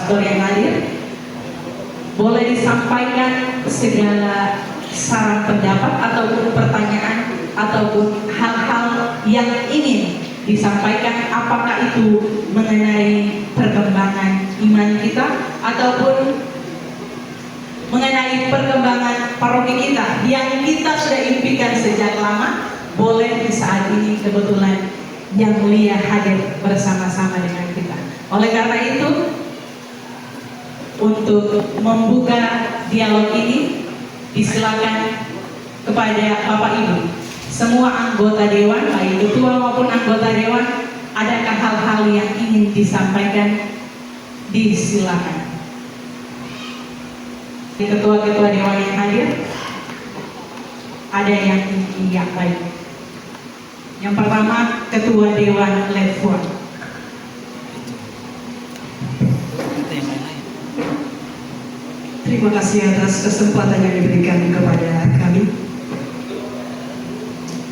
pastor yang hadir, boleh disampaikan segala saran pendapat ataupun pertanyaan ataupun hal-hal yang ingin disampaikan, apakah itu mengenai perkembangan iman kita ataupun mengenai perkembangan paroki kita yang kita sudah impikan sejak lama. Boleh di saat ini kebetulan yang mulia hadir bersama-sama dengan kita. Oleh karena itu, untuk membuka dialog ini, disilakan kepada Bapak Ibu, semua anggota Dewan, baik ketua maupun anggota Dewan, adakah hal-hal yang ingin disampaikan? Disilakan. Ketua-ketua Dewan yang hadir, ada yang ingin baik. Yang pertama, Ketua Dewan Ledfuan. Terima kasih atas kesempatan yang diberikan kepada kami.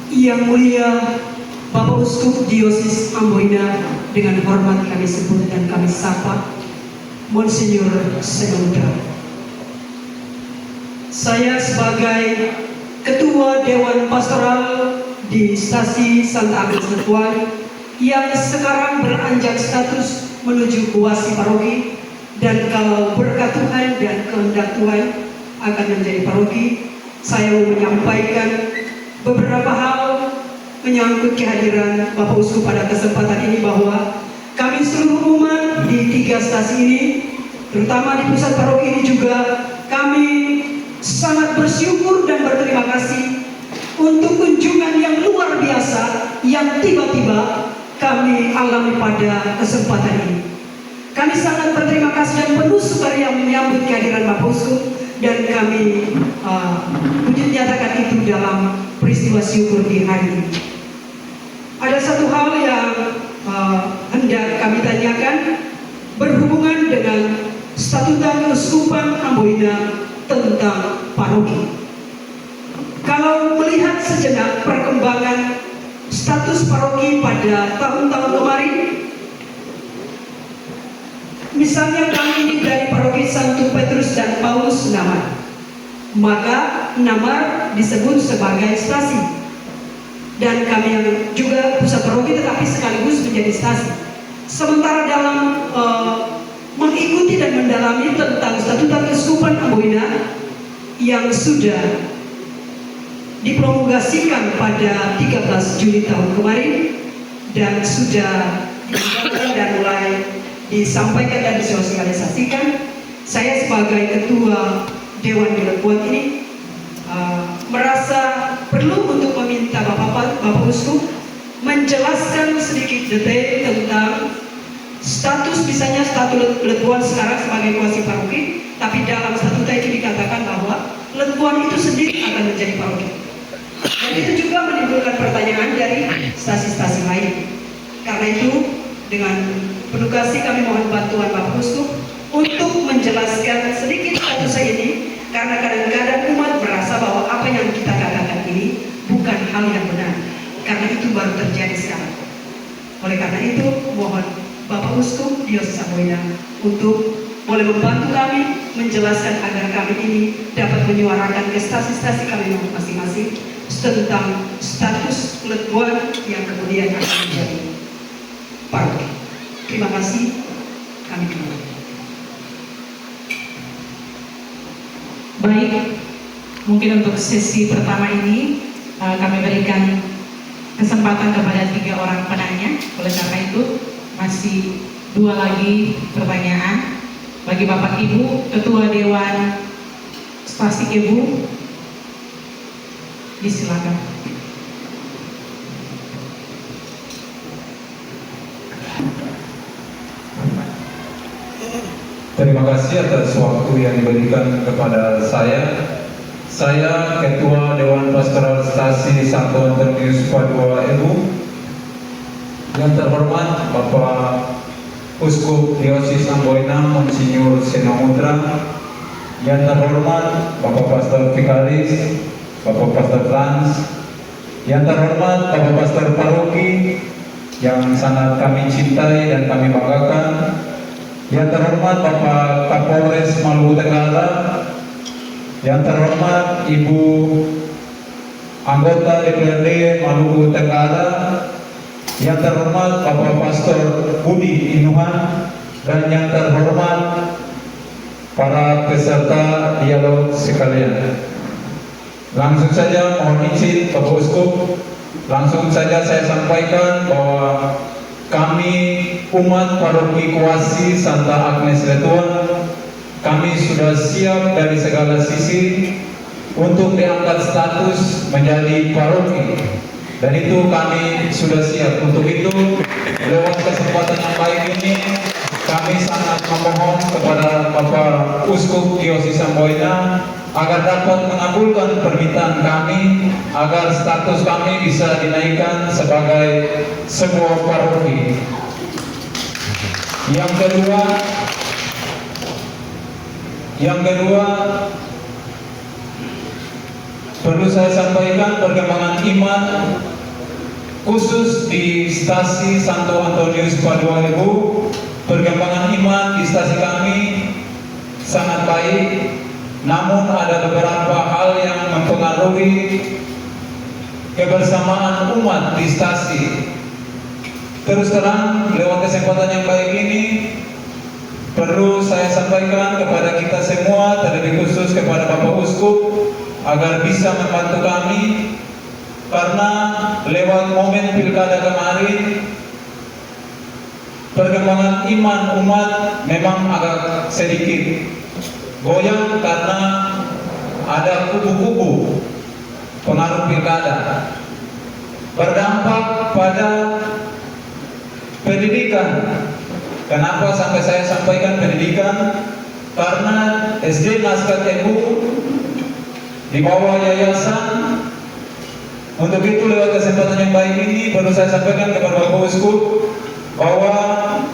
Yang mulia Bapak Uskup Diosis Amboina, dengan hormat kami sebut dan kami sapa Monsinyur Senondra. Saya sebagai Ketua Dewan Pastoral di Stasi Santa Agnes Ledfuan yang sekarang beranjak status menuju kuasi paroki, dan kalau berkat Tuhan dan kehendak Tuhan akan menjadi paroki, saya mau menyampaikan beberapa hal menyangkut kehadiran Bapak Uskup pada kesempatan ini, bahwa kami seluruh umat di 3 stasi ini, terutama di pusat paroki ini juga, kami sangat bersyukur dan berterima kasih untuk kunjungan yang luar biasa yang tiba-tiba kami alami pada kesempatan ini. Kami sangat berterima kasih dan penuh sukaria menyambut kehadiran Bapak Uskup, dan kami wujud nyatakan itu dalam peristiwa syukur di hari ini. Ada satu hal yang hendak kami tanyakan berhubungan dengan Statuta Keuskupan Amboina tentang paroki. Kalau melihat sejenak perkembangan status paroki pada tahun-tahun kemarin, misalnya kami ini dari paroki Santo Petrus dan Paulus Namar, maka Namar disebut sebagai stasi, dan kami yang juga pusat paroki tetapi sekaligus menjadi stasi. Sementara dalam mengikuti dan mendalami tentang Statuta Keuskupan Amboina yang sudah dipromulgasikan pada 13 Juli tahun kemarin dan sudah diundangkan dan mulai disampaikan dan disosialisasikan, saya sebagai Ketua Dewan di Ledfuan ini merasa perlu untuk meminta Bapak Uskup menjelaskan sedikit detail tentang status, misalnya status Ledfuan sekarang sebagai kuasi paroki, tapi dalam statuta itu dikatakan bahwa Ledfuan itu sendiri akan menjadi paroki. Dan itu juga menimbulkan pertanyaan dari stasi-stasi lain. Karena itu, dengan penuh kasih kami mohon bantuan Bapak Uskup untuk menjelaskan sedikit status saya ini, karena kadang-kadang umat merasa bahwa apa yang kita katakan ini bukan hal yang benar, karena itu baru terjadi sekarang. Oleh karena itu, mohon Bapak Uskup Diosis Amboina untuk boleh membantu kami menjelaskan agar kami ini dapat menyuarakan ke stasi-stasi kami masing-masing tentang status Ledfuan yang kemudian akan menjadi paroki. Terima kasih. Kami kembali. Baik, mungkin untuk sesi pertama ini kami berikan kesempatan kepada 3 orang penanya. Oleh karena itu masih 2 lagi pertanyaan bagi Bapak Ibu Ketua Dewan Stasi Ibu. Disilakan. Terima kasih atas waktu yang diberikan kepada saya. Saya Ketua Dewan Pastoral Stasi Santo Antonius Padua Ebu. Yang terhormat Bapak Uskup Diosis Amboina Monsinyur Senondra. Yang terhormat Bapak Pastor Vikaris, Bapak Pastor Franz, yang terhormat Bapak Pastor Paroki yang sangat kami cintai dan kami banggakan, yang terhormat Bapak Kapolres Maluku Tenggara, yang terhormat Ibu anggota DPRD Maluku Tenggara, yang terhormat Bapak Pastor Budi Inuhan, dan yang terhormat para peserta dialog sekalian. Langsung saja mohon izin Bapak Uskup, langsung saja saya sampaikan bahwa kami umat Paroki Kuasi Santa Agnes Letuan, kami sudah siap dari segala sisi untuk diangkat status menjadi paroki, dan itu kami sudah siap. Untuk itu, lewat kesempatan yang baik ini, kami sangat memohon kepada Bapak Uskup Diosis Amboina agar dapat mengabulkan permintaan kami agar status kami bisa dinaikkan sebagai sebuah paroki. Yang kedua, perlu saya sampaikan perkembangan iman khusus di stasi Santo Antonius Padua Ibu. Perkembangan iman di stasi kami sangat baik, namun ada beberapa hal yang mempengaruhi kebersamaan umat di stasi. Terus terang, lewat kesempatan yang baik ini, perlu saya sampaikan kepada kita semua, terlebih khusus kepada Bapak Uskup, agar bisa membantu kami, karena lewat momen pilkada kemarin, perkembangan iman umat memang agak sedikit goyang karena ada kubu-kubu pengaruh pilkada, berdampak pada pendidikan. Kenapa sampai saya sampaikan pendidikan? Karena SD Naskah Tebu di bawah yayasan. Untuk itu, lewat kesempatan yang baik ini perlu saya sampaikan kepada Bapak Uskup bahwa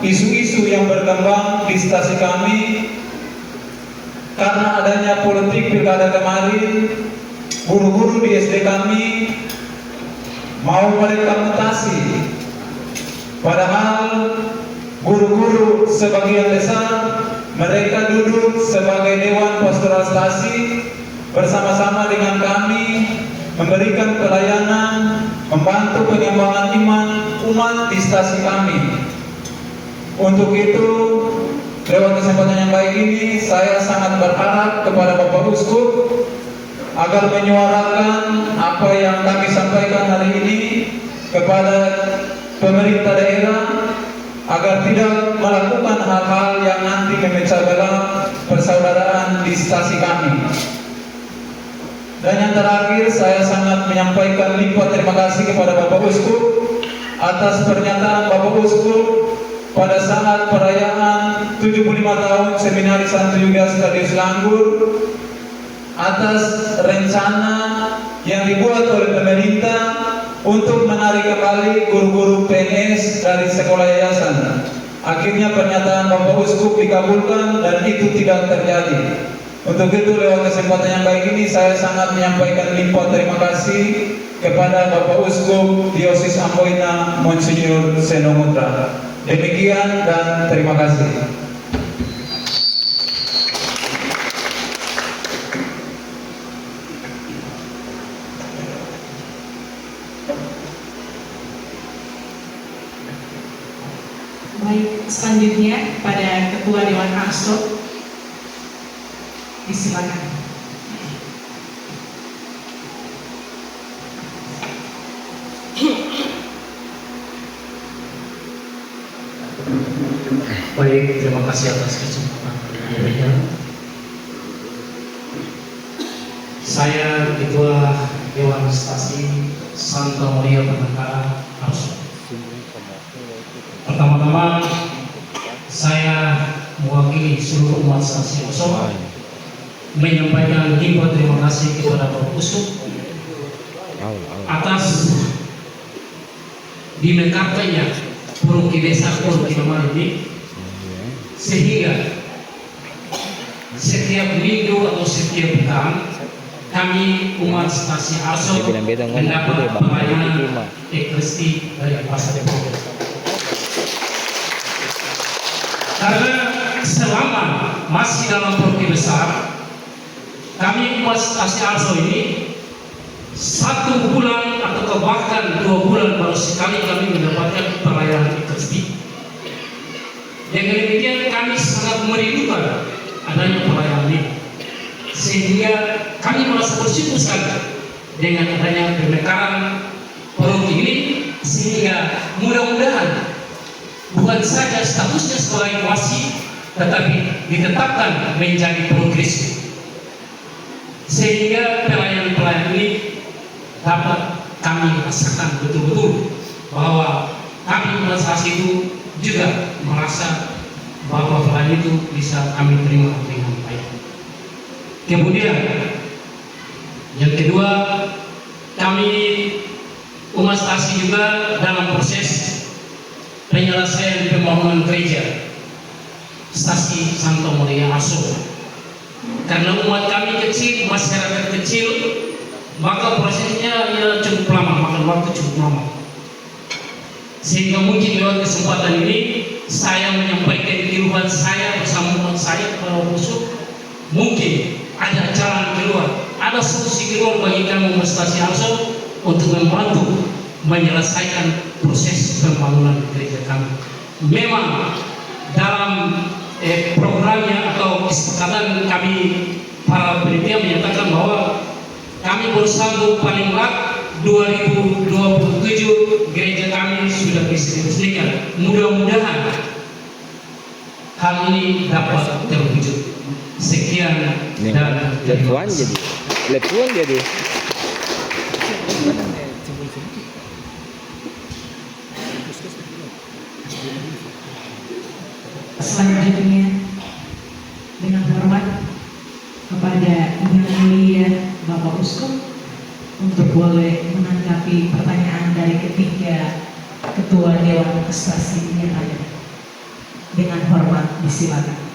isu-isu yang berkembang di stasi kami karena adanya politik pilkada kemarin, guru-guru di SD kami mau mereka mutasi, padahal guru-guru sebagian besar mereka duduk sebagai Dewan Pastoral Stasi bersama-sama dengan kami memberikan pelayanan, membantu pengembangan iman umat di stasi kami. Untuk itu, lewat kesempatan yang baik ini, saya sangat berharap kepada Bapak Uskup agar menyuarakan apa yang kami sampaikan hari ini kepada pemerintah daerah, agar tidak melakukan hal-hal yang nanti memecah belah persaudaraan di stasi kami. Dan yang terakhir, saya sangat menyampaikan limpah terima kasih kepada Bapak Uskup atas pernyataan Bapak Uskup pada saat perayaan 75 tahun Seminari Santo Yudas Tadius Langgur, atas rencana yang dibuat oleh pemerintah untuk menarik kembali guru-guru PNS dari sekolah yayasan. Akhirnya pernyataan Bapak Uskup dikabulkan dan itu tidak terjadi. Untuk itu, lewat kesempatan yang baik ini, saya sangat menyampaikan limpah terima kasih kepada Bapak Uskup Diosis Amboina Monsinyur Seno Mutra. Demikian dan terima kasih. Baik, selanjutnya pada Ketua Dewan Asok, disilakan. Baik, terima kasih atas kesempatan ini. Saya Ketua Dewan Stasi Santa Maria Penangkaran Arso. Pertama-tama, saya mewakili seluruh umat stasi Arso menyampaikan limpah terima kasih kepada Bapak Uskup atas dimekarkannya Paroki Desa Paroki Lamar ini, sehingga setiap minggu atau setiap pekan kami umat stasi Arso mendapat pelayanan ekaristi dari Pasar Depok. Karena masih dalam program besar, kami umat stasi Arso ini 1 bulan atau bahkan 2 bulan baru sekali kami mendapatkan pelayanan Ekaristi. Dengan demikian kami sangat merindukan adanya pelayanan ini, sehingga kami merasa bersyukur sekali dengan adanya pemekaran paroki ini, sehingga mudah-mudahan bukan saja statusnya sebagai wasi, tetapi ditetapkan menjadi progresif, sehingga pelayanan-pelayanan ini dapat kami rasakan betul-betul bahwa kami merasa itu juga merasa bahwa pelayanan itu bisa kami terima dengan baik. Kemudian yang kedua, kami umat stasi juga dalam proses penyelesaian pembangunan gereja stasi Santo Maria Aso. Karena umat kami kecil, masyarakat kecil, maka prosesnya ya cukup lama, makan waktu cukup lama. Sehingga mungkin lewat kesempatan ini saya menyampaikan keluhan saya bersama umat saya kepada musuh. Mungkin ada jalan keluar, ada solusi keluar bagi kami umat stasi Arso untuk membantu menyelesaikan proses pembangunan gereja kami. Memang dalam programnya atau kesepakatan kami para panitia menyatakan bahwa kami bersanggup paling lambat 2027 gereja kami sudah bisa diresmikan. Mudah-mudahan hal ini dapat terwujud. Sekian dan terima kasih. Lepuan jadi. Selanjutnya dengan hormat kepada Yang Mulia Bapak Uskup untuk boleh menanggapi pertanyaan dari ketiga Ketua Dewan Stasi yang ada. Dengan hormat disilakan.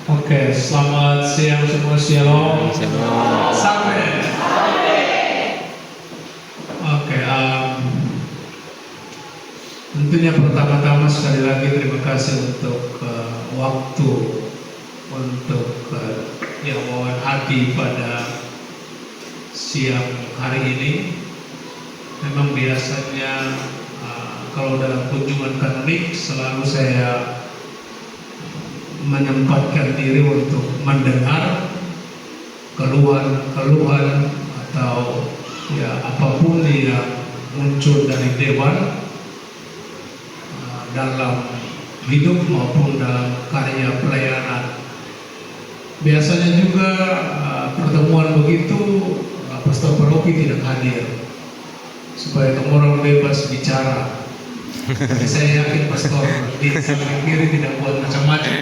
Oke, selamat siang semua, shalom. Sampai. Oke, tentunya pertama-tama sekali lagi terima kasih untuk waktu untuk yang bawa hati pada siang hari ini. Memang biasanya kalau dalam kunjungan kanonik selalu saya menyempatkan diri untuk mendengar keluhan atau ya apapun yang muncul dari dewan dalam hidup maupun dalam karya pelayanan. Biasanya juga pertemuan begitu pastor paroki tidak hadir supaya kamu orang bebas bicara. Tapi saya yakin pastor di sebelah kiri tidak buat macam-macam.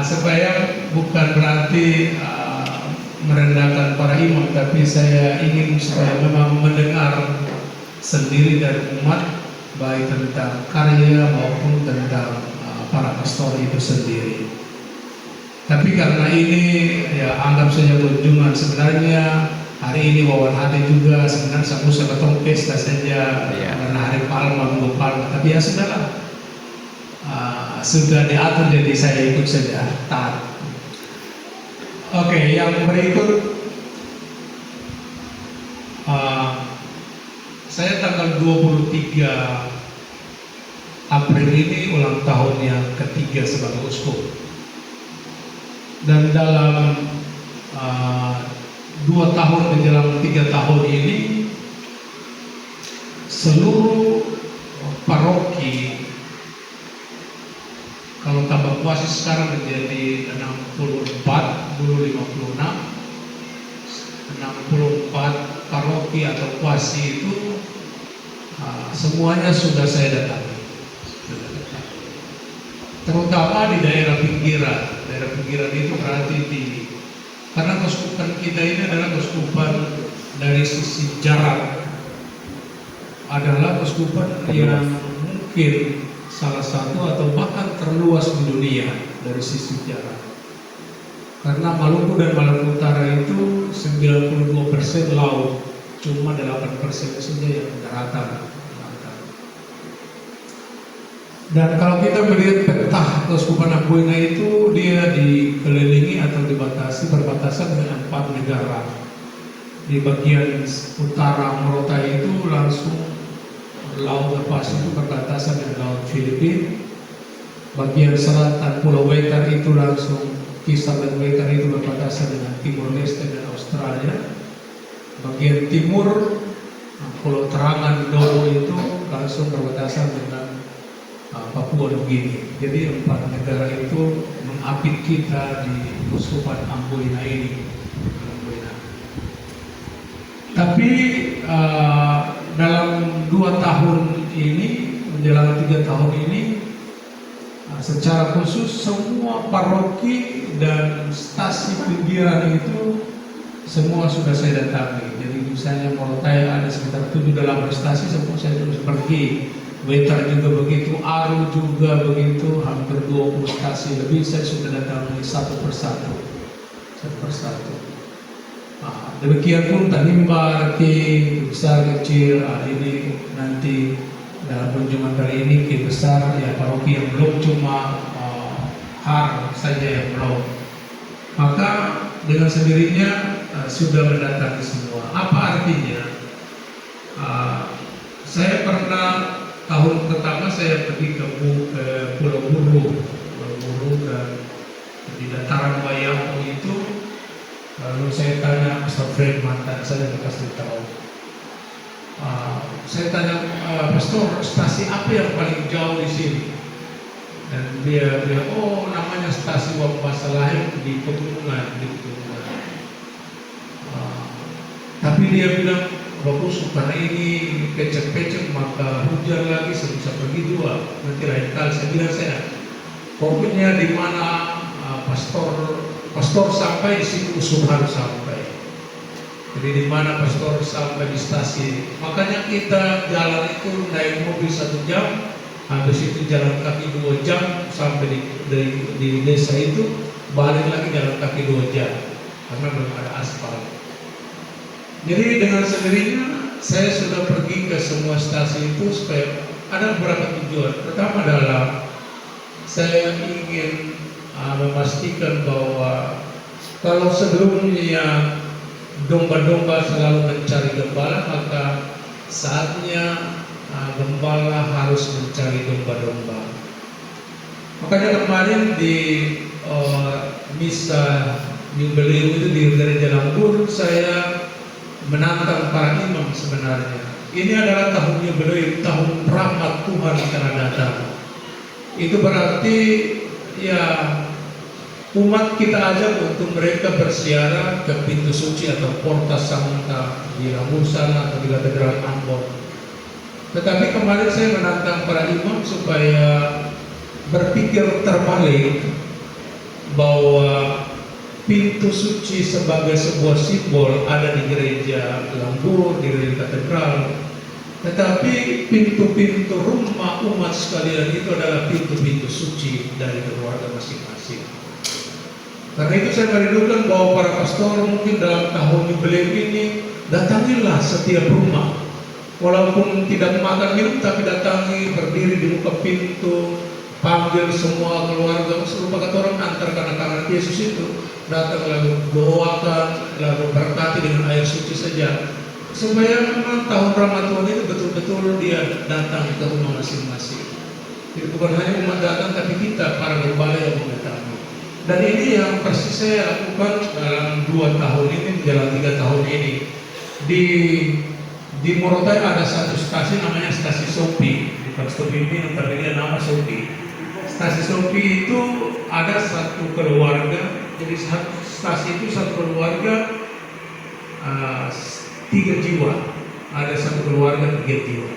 Supaya bukan berarti merendahkan para imam, tapi saya ingin supaya memang mendengar sendiri dari umat, baik tentang karya maupun tentang para pastor itu sendiri. Tapi karena ini ya anggap saja kunjungan, sebenarnya hari ini wawan hati juga sebenarnya saya ketemu pesta saja karena hari Palma, Minggu Palma. Tapi ya sudahlah, sudah diatur jadi saya ikut saja taat. Oke, yang berikut saya tanggal 23 April ini ulang tahun yang ketiga sebagai uskup. Dan dalam 2 tahun menjelang 3 tahun ini seluruh paroki, kalau tambah kuasi sekarang menjadi 64, dulu 56, 64 paroki atau kuasi itu semuanya sudah saya datangi. Terutama di daerah pinggiran. Daerah pinggiran itu berarti karena keuskupan kita ini adalah keuskupan dari sisi jarak, adalah keuskupan yang mungkin salah satu atau bahkan terluas di dunia dari sisi jarak. Karena Maluku dan Maluku Utara itu 92% laut, cuma 8% saja yang daratan. Dan kalau kita melihat peta Keuskupan Amboina itu, dia dikelilingi atau dibatasi berbatasan dengan 4 negara. Di bagian utara Morotai itu langsung Laut Lepas itu berbatasan dengan Laut Filipina. Bagian selatan Pulau Wetar itu langsung Kisar dan Wetar itu berbatasan dengan Timor Leste dan Australia. Bagian timur Pulau Terangan Dodo itu langsung berbatasan dengan Papua Nugini. Jadi 4 negara itu mengapit kita di Keuskupan Amboina ini. Tapi dalam 2 tahun ini, menjelang 3 tahun ini, secara khusus semua paroki dan stasi pinggiran itu semua sudah saya datangi. Jadi misalnya Morotai ada sekitar 7-8 stasi, semua saya sudah pergi. Wetar juga begitu, Aru juga begitu, hampir 20 stasi lebih saya sudah datangi satu persatu. Demikian pun Tanimbar, Ki besar kecil, ini nanti dalam kunjungan kali ini Ki besar ya paroki yang belum, cuma Har saja yang belum. Maka dengan sendirinya sudah mendatangi semua. Apa artinya? Saya pernah tahun pertama saya pergi ke Pulau Buru dan di dataran Wayang itu, lalu saya tanya Pastor Fred, mantan saya dikasih tahu. Saya tanya Pastor, stasi apa yang paling jauh di sini? Dan dia bilang, oh namanya stasi Wambasalahe di Pegunungan. Tapi dia bilang, bagus, karena ini pecek-pecek maka hujan lagi, saya bisa pergi 2, nanti lain kali. Saya bilang pokoknya di mana pastor sampai di situ usul harus sampai. Jadi di mana pastor sampai di stasi, makanya kita jalan itu naik mobil 1 jam, habis itu jalan kaki 2 jam sampai di desa itu, balik lagi jalan kaki 2 jam karena belum ada aspal. Jadi dengan sendirinya saya sudah pergi ke semua stasi itu supaya ada beberapa tujuan. Pertama adalah saya ingin memastikan bahwa kalau sebelumnya domba-domba selalu mencari gembala, maka saatnya gembala harus mencari domba-domba. Makanya kemarin di misa Jubileum itu di Gereja Lambur, saya menantang para imam sebenarnya. Ini adalah tahun Jubileum, tahun rahmat Tuhan telah datang. Itu berarti ya umat kita ajak untuk mereka bersiara ke pintu suci atau Porta Santa di Lambur sana atau di Katedral Ambon. Tetapi kemarin saya menantang para imam supaya berpikir terbalik bahwa pintu suci sebagai sebuah simbol ada di gereja Lambur, di gereja katedral, tetapi pintu-pintu rumah umat sekalian itu adalah pintu-pintu suci dari keluarga masing-masing. Karena itu saya merindukan bahwa para pastor mungkin dalam tahun jubileum ini datangilah setiap rumah, walaupun tidak makan minum, tapi datangi, berdiri di muka pintu, panggil semua keluarga, serupa kata orang antar anak-anak Yesus itu, datang lalu doakan, lalu berkati dengan air suci saja, supaya memang tahun Ramadan Tuhan itu betul-betul dia datang ke rumah masing-masing. Jadi bukan hanya umat datang, tapi kita para gembala yang mendatangi. Dan ini yang persis saya lakukan dalam 2 tahun ini, menjelang 3 tahun ini. Di Morotai ada satu stasi namanya stasi Sopi. Di Pastor ini yang terdiri nama Sopi. Stasi Sopi itu ada satu keluarga. Jadi stasi itu satu keluarga 3 jiwa. Ada satu keluarga 3 jiwa.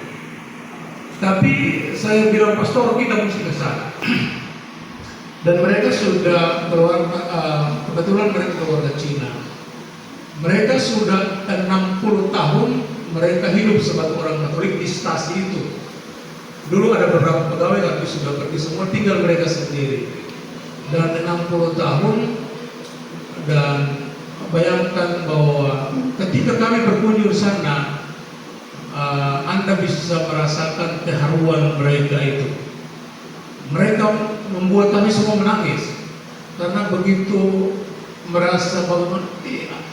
Tapi saya bilang pastor kita mesti ke sana. Dan mereka sudah keluarga, kebetulan mereka keluarga Cina. Mereka sudah 60 tahun mereka hidup sebagai orang Katolik di stasi itu. Dulu ada beberapa pegawai tapi sudah pergi semua, tinggal mereka sendiri. Dan 60 tahun, dan bayangkan bahwa ketika kami berkunjung sana, Anda bisa merasakan keharuan mereka itu. mereka membuat kami semua menangis karena begitu merasa bahwa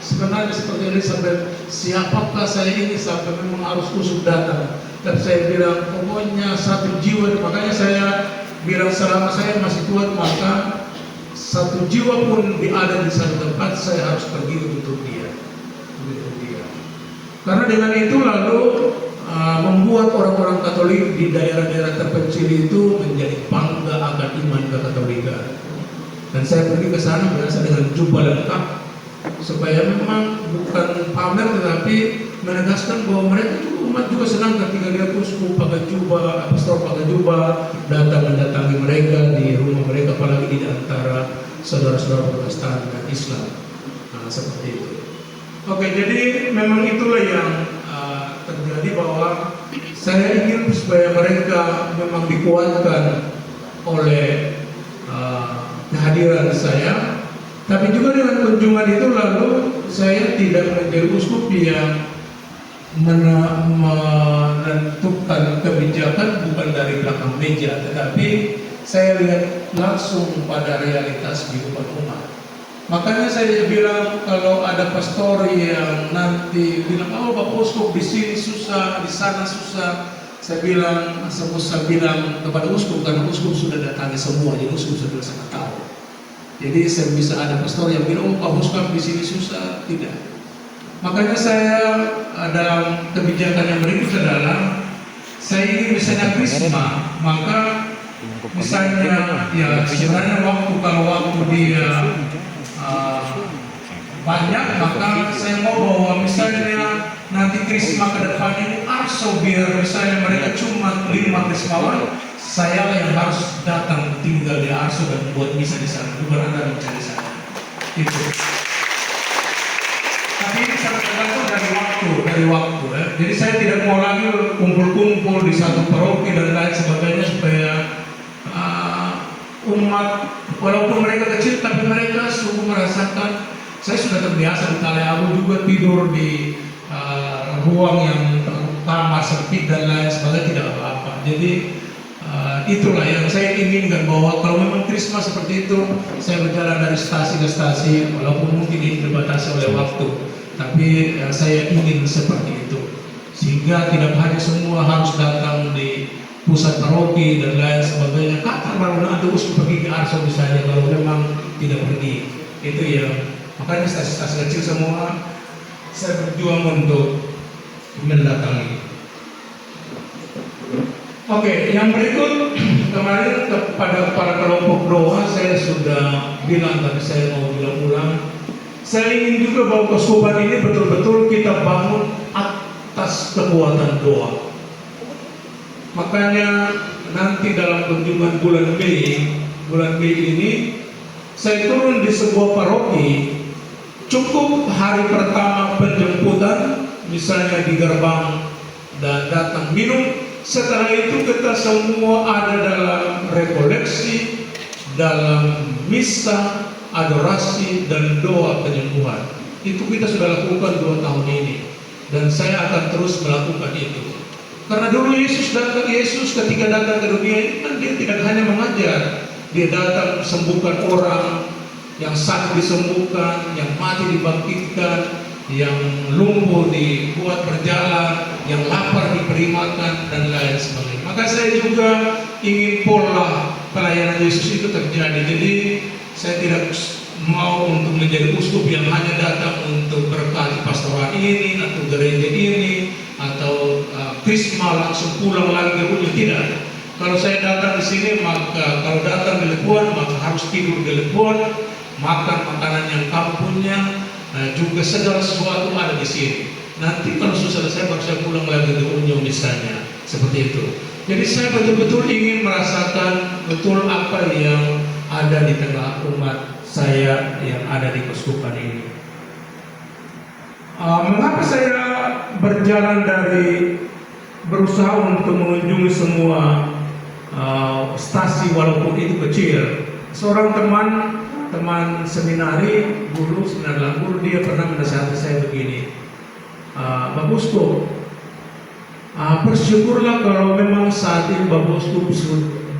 sebenarnya seperti Elizabeth, siapakah saya ini sampai memang harus usuk datang. Dan saya bilang pokoknya satu jiwa, makanya saya bilang selama saya masih kuat maka satu jiwa pun ada di satu tempat saya harus pergi untuk dia. Karena dengan itu lalu membuat orang-orang Katolik di daerah-daerah terpencil itu menjadi bangga akan iman Katolikan. Dan saya pergi ke sana biasa dengan jubah lengkap supaya memang bukan pamer tetapi menegaskan bahwa mereka juga umat juga senang ketika lihat uskup pakai jubah, pastor pakai jubah datang mendatangi mereka di rumah mereka, apalagi di antara saudara-saudara Protestan dan Islam. Seperti itu. Oke, jadi memang itulah yang terjadi bahwa saya ingin supaya mereka memang dikuatkan oleh kehadiran saya. Tapi juga dengan kunjungan itu lalu saya tidak menjadi uskup yang menentukan kebijakan bukan dari belakang meja, tetapi saya lihat langsung pada realitas kehidupan umat. Makanya saya bilang kalau ada pastor yang nanti bilang, oh Bapak Uskup di sini susah, di sana susah, saya bilang kepada uskup karena uskup sudah datangi semua, jadi uskup sudah sangat tahu. Jadi saya bisa ada pastor yang bilang, oh Pak Uskup di sini susah, tidak. Makanya saya dalam kebijakan yang berikut adalah saya ingin misalnya krisma, maka misalnya ya sebenarnya kalau waktu dia banyak, maka saya mau bahwa misalnya nanti krisma ke depan ini arso biar misalnya mereka cuma 5 krismawan, saya yang harus datang tinggal di arso dan buat misa di sana, bukan Anda mencari sana. Itu. Tapi ini sangat tergantung dari waktu ya. Jadi saya tidak mau lagi kumpul-kumpul di satu paroki dan lain sebagainya supaya umat walaupun mereka kecil tapi mereka sungguh merasakan. Saya sudah terbiasa di Talai Abu juga tidur di ruang yang kamar sempit dan lain sebagainya, tidak apa-apa. Jadi itulah yang saya inginkan, bahwa kalau memang krisma seperti itu, saya berjalan dari stasi ke stasi walaupun mungkin ini dibatasi oleh waktu, tapi saya ingin seperti itu sehingga tidak hanya semua harus datang di pusat paroki dan lain sebagainya. Kata baru ada uskup pergi ke arso misalnya, kalau memang tidak pergi itu ya. Makanya stasi-stasi kecil semua saya berjuang untuk mendatangi. Oke, yang berikut kemarin kepada para kelompok doa saya sudah bilang, tapi saya mau bilang-ulang. Saya ingin juga bahwa keuskupan ini betul-betul kita bangun atas kekuatan doa. Makanya nanti dalam kunjungan bulan Mei ini saya turun di sebuah paroki. Cukup hari pertama penjemputan, misalnya di gerbang dan datang minum. Setelah itu kita semua ada dalam rekoleksi, dalam misa, adorasi dan doa penyembuhan. Itu kita sudah lakukan 2 tahun ini, dan saya akan terus melakukan itu. Karena dulu Yesus ketika datang ke dunia ini kan dia tidak hanya mengajar, dia datang sembuhkan orang, yang sakit disembuhkan, yang mati dibangkitkan, yang lumpuh dibuat berjalan, yang lapar diberi makan dan lain sebagainya. Maka saya juga ingin pola pelayanan Yesus itu terjadi. Jadi saya tidak mau untuk menjadi uskup yang hanya datang untuk berkati pastoral ini atau gereja ini atau krisma langsung pulang lagi ke rumah, tidak. Kalau saya datang di sini, maka kalau datang di Lepuan maka harus tidur di Lepuan, makan makanan yang kamu punya, juga segala sesuatu ada di sini. Nanti kalau sudah selesai baru saya pulang lagi ke Unjung misalnya, seperti itu. Jadi saya betul-betul ingin merasakan betul apa yang ada di tengah umat saya yang ada di keuskupan ini. Mengapa saya berjalan dari berusaha untuk mengunjungi semua stasi walaupun itu kecil? Seorang teman seminari, guru seminar Langgur, dia pernah menasihati saya begini, Bapak Uskup, bersyukurlah kalau memang saat ini Bapak Uskup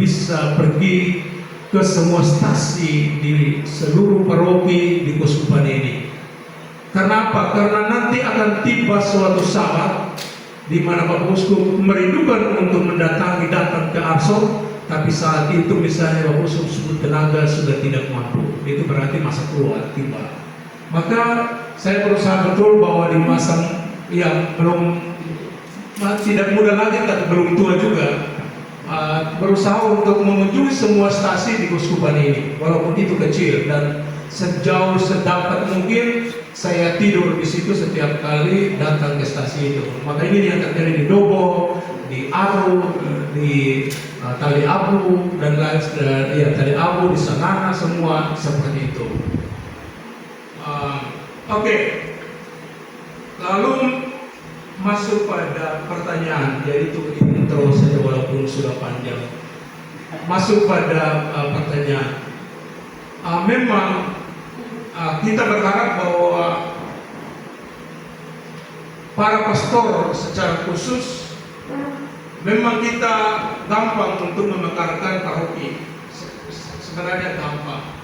bisa pergi ke semua stasi di seluruh paroki di Keuskupan ini. Karena apa? Karena nanti akan tiba suatu saat di mana Bapak Uskup merindukan untuk datang ke Arso, tapi saat itu misalnya Bapak Uskup sebut tenaga sudah tidak mampu. Itu berarti masa tua tiba. Maka saya berusaha betul bahwa di masa yang belum tidak muda lagi tapi belum tua juga, berusaha untuk mengunjungi semua stasi di Keuskupan ini, walaupun itu kecil, dan sejauh sedapat mungkin saya tidur di situ setiap kali datang ke stasi itu. Maka ini yang terjadi di Dobo, di Aru, di Tali Abu dan lain ya Tali Abu, di Sanana, semua seperti itu. Oke. Lalu masuk pada pertanyaan, yaitu intro saja walaupun sudah panjang. Masuk pada pertanyaan. Memang kita berharap bahwa para pastor secara khusus memang kita gampang untuk memekarkan paroki. Sebenarnya gampang.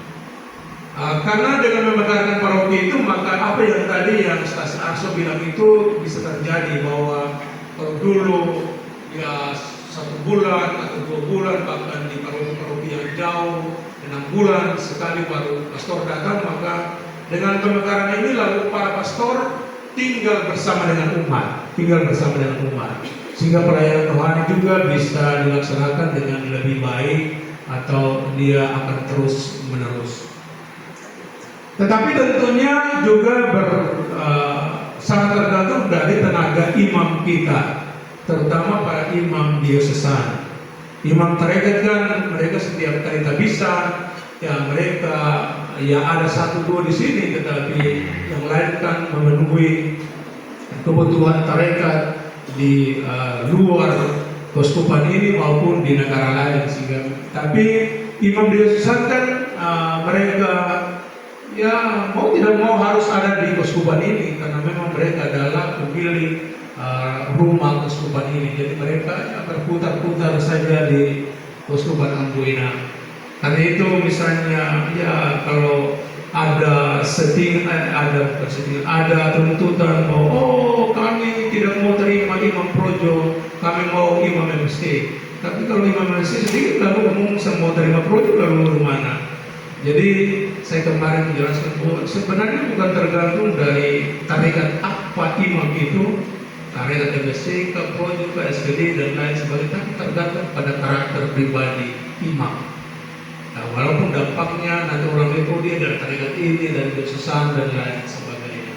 Karena dengan memekarkan paroki itu, maka apa yang tadi yang Stasi Arso bilang itu bisa terjadi, bahwa kalau dulu ya 1 bulan atau 2 bulan, bahkan di paroki-paroki yang jauh 6 bulan sekali baru pastor datang, maka dengan pemekaran ini lalu para pastor tinggal bersama dengan umat, sehingga pelayanan rohani juga bisa dilaksanakan dengan lebih baik atau dia akan terus menerus. Tetapi tentunya juga sangat tergantung dari tenaga imam kita, terutama para imam diosesan. Imam tarekat kan mereka setiap kali tak bisa, ya mereka ya ada 1-2 di sini, tetapi yang lain kan memenuhi kebutuhan tarekat di luar keuskupan ini maupun di negara lain. Tapi imam diosesan kan mereka ya mau tidak mau harus ada di keuskupan ini, karena memang mereka adalah pemilik rumah keuskupan ini. Jadi mereka ya, berputar-putar saja di keuskupan Amboina. Karena itu misalnya ya kalau ada ada tuntutan bahwa kami tidak mau terima imam projo, kami mau imam MST. Tapi kalau imam MST sedikit lalu ngomong mau terima projo, lalu mana? Jadi saya kemarin menjelaskan bahwa sebenarnya bukan tergantung dari tarekat apa imam itu, tarekat MSC, Projo, SPD dan lain sebagainya, tapi tergantung pada karakter pribadi imam. Nah, walaupun dampaknya nanti orang itu dia dari tarekat ini, dari diosesan dan lain sebagainya.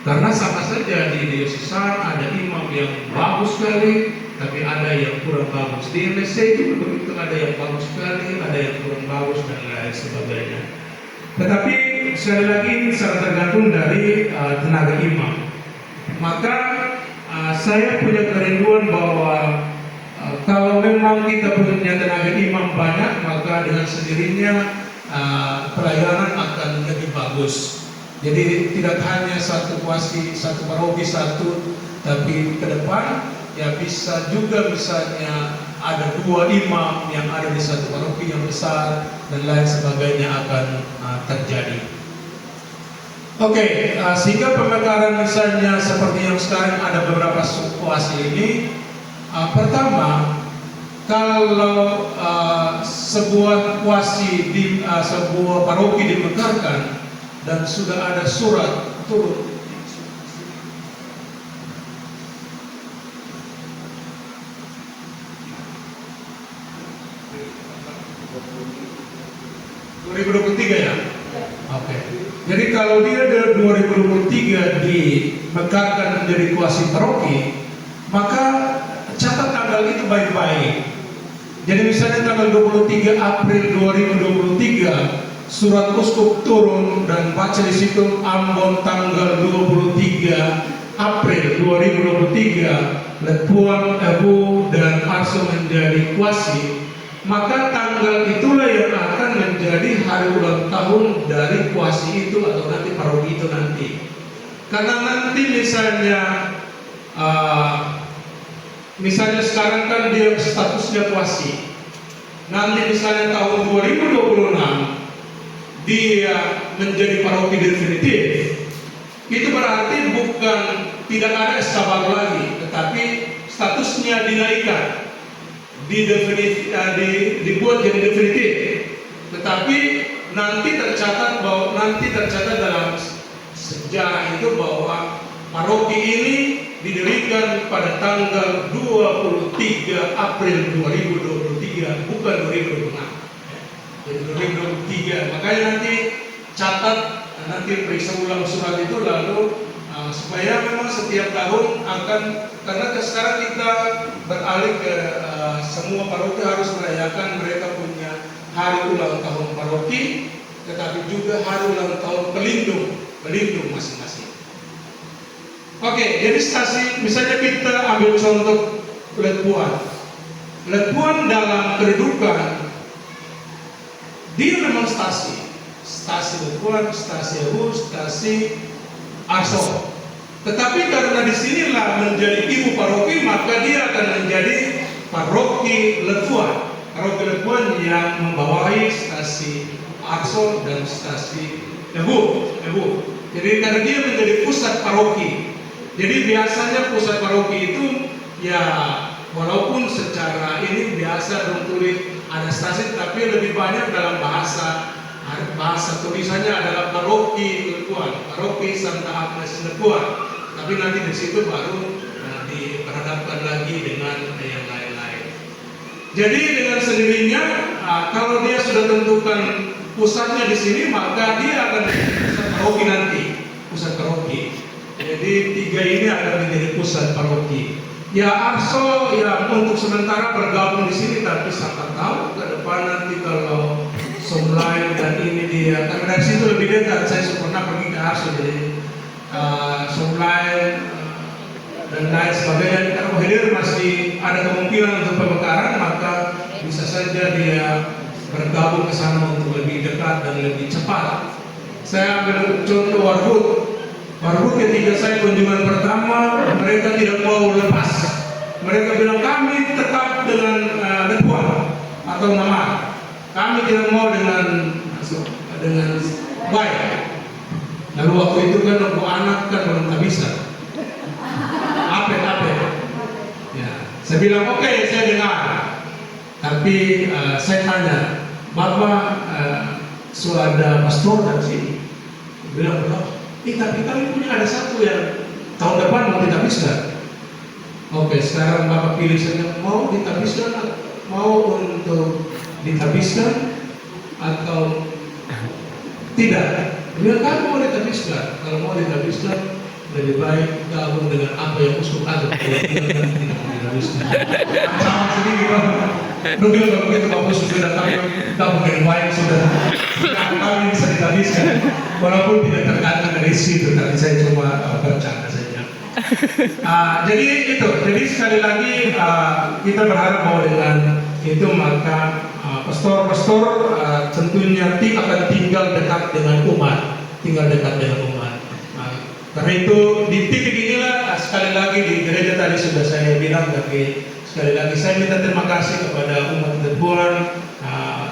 Karena sama saja di diosesan ada imam yang bagus sekali, tapi ada yang kurang bagus. Di MSC itu begitu, ada yang bagus sekali, ada yang kurang bagus dan lain sebagainya. Tetapi sekali lagi ini sangat tergantung dari tenaga imam. Maka saya punya kerinduan bahwa kalau memang kita punya tenaga imam banyak, maka dengan sendirinya pelayanan akan lebih bagus. Jadi tidak hanya satu kuasi, satu paroki satu, tapi ke depan ya bisa juga misalnya ada 2 imam yang ada di satu paroki yang besar dan lain sebagainya akan terjadi. Oke, sehingga pemekaran misalnya seperti yang sekarang ada beberapa kuasi ini. Pertama, kalau sebuah kuasi di sebuah paroki dimekarkan dan sudah ada surat turun 2023 ya? Oke. Jadi kalau dia dari 2023 dimekarkan menjadi kuasi paroki, maka catat tanggal itu baik-baik. Jadi misalnya tanggal 23 April 2023 surat uskup turun dan baca di situ Ambon tanggal 23 April 2023 Lepuan, Ebu dan Arso menjadi kuasi, maka tanggal itulah yang akan menjadi hari ulang tahun dari kuasi itu atau nanti paroki itu nanti. Karena nanti misalnya sekarang kan dia statusnya kuasi, nanti misalnya tahun 2026 dia menjadi paroki definitif, itu berarti bukan tidak ada SK baru lagi, tetapi statusnya dinaikkan, dibuat jadi definitif. Tetapi nanti tercatat dalam sejarah itu bahwa paroki ini didirikan pada tanggal 23 April 2023, bukan 2026. Jadi 2023. Makanya nanti catat, nanti periksa ulang surat itu lalu supaya memang setiap tahun akan, karena sekarang kita beralih ke semua paroki harus merayakan mereka punya hari ulang tahun paroki, tetapi juga hari ulang tahun pelindung masing-masing. Oke, jadi stasi, misalnya kita ambil contoh Lepuan. Lepuan dalam kedudukan dia memang stasi Lepuan, stasi Ewu, stasi Arso. Tetapi karena disinilah menjadi ibu paroki, maka dia akan menjadi paroki Lepuan. Paroki Lepuan yang membawahi stasi Arso dan stasi Ewu. Jadi karena dia menjadi pusat paroki. Jadi biasanya pusat paroki itu ya walaupun secara ini biasa tulis ada stasi, tapi lebih banyak dalam bahasa tulisannya adalah paroki Lepuan, paroki Santa Agnes Lepuan. Tapi nanti di situ baru diperhadapkan lagi dengan yang lain-lain. Jadi dengan sendirinya kalau dia sudah tentukan pusatnya di sini, maka dia akan menjadi pusat paroki nanti, pusat paroki. Jadi tiga ini akan menjadi pusat paroki. Ya Arso ya untuk sementara bergabung di sini, tapi siapa tahu ke depan nanti kalau Somlai dan ini dia, karena dari situ lebih dekat. Saya pernah pergi ke Arso, jadi Somlai dan lain sebagainya. Kalau hadir masih ada kemungkinan untuk pemekaran, maka bisa saja dia bergabung ke sana untuk lebih dekat dan lebih cepat. Saya ambil contoh Warhut ketika saya kunjungan pertama, mereka tidak mau lepas. Mereka bilang kami tetap dengan Lepuan atau nama. Kami tidak mau dengan baik. Lalu waktu itu kan untuk anak kan belum tak bisa. Apa? Ya, saya bilang oke, saya dengar. Tapi saya tanya, Bapak sudah pastor dari sini? Bilang tapi kami punya ada satu yang tahun depan mau ditabiskan. Oke, sekarang Bapak pilih saja, mau ditabiskan, mau untuk ditabiskan atau tidak. Bila kamu mau ditabiskan, kalau mau ditabiskan lebih baik gabung dengan apa yang uskup atur. Kalau tidak ditabiskan. Sama sedikit Bapak. Lu bilang begitu Bapak sudah gabung dengan baik sudah. Kami bisa ditabiskan. Walaupun tidak tergantung dari situ, tapi saya cuma bercanda saja. Jadi itu, jadi sekali lagi kita berharap bahwa dengan itu maka pastor-pastor tentunya akan tinggal dekat dengan umat, karena itu di titik inilah sekali lagi di gereja tadi sudah saya bilang, tapi sekali lagi saya minta terima kasih kepada umat Lepuan,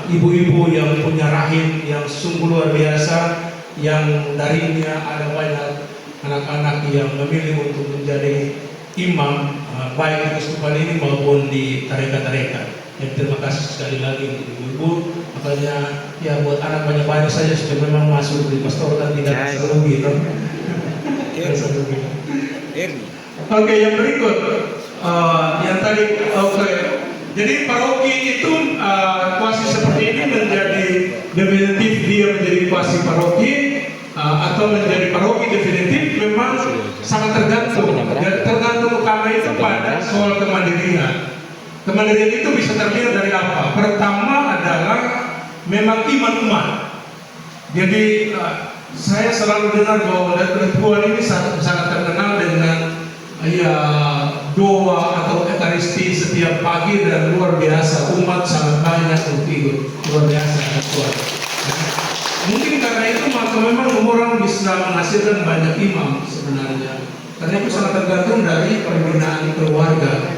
ibu-ibu yang punya rahim yang sungguh luar biasa, yang darinya ada banyak anak-anak yang memilih untuk menjadi imam baik di keuskupan ini maupun di tarekat-tarekat. Terima kasih sekali lagi untuk ibu-ibu. Makanya ya buat anak banyak-banyak saja sudah memang masuk di pastoral tidak serugi. Oke, yang berikut yang tadi jadi paroki itu kuasi seperti ini menjadi definitif, dia menjadi kuasi paroki atau menjadi paroki definitif memang sangat tergantung karena itu pada soal kemandirian. Kemandirian itu bisa terlihat dari apa? Pertama adalah memang iman umat. Jadi saya selalu dengar bahwa Lepuan ini sangat terkenal dengan doa atau ekaristi setiap pagi dan luar biasa, umat sangat banyak untuk ikut, luar biasa Lepuan. Mungkin karena itu maka memang orang bisa menghasilkan banyak imam sebenarnya. Karena itu sangat tergantung dari pembinaan keluarga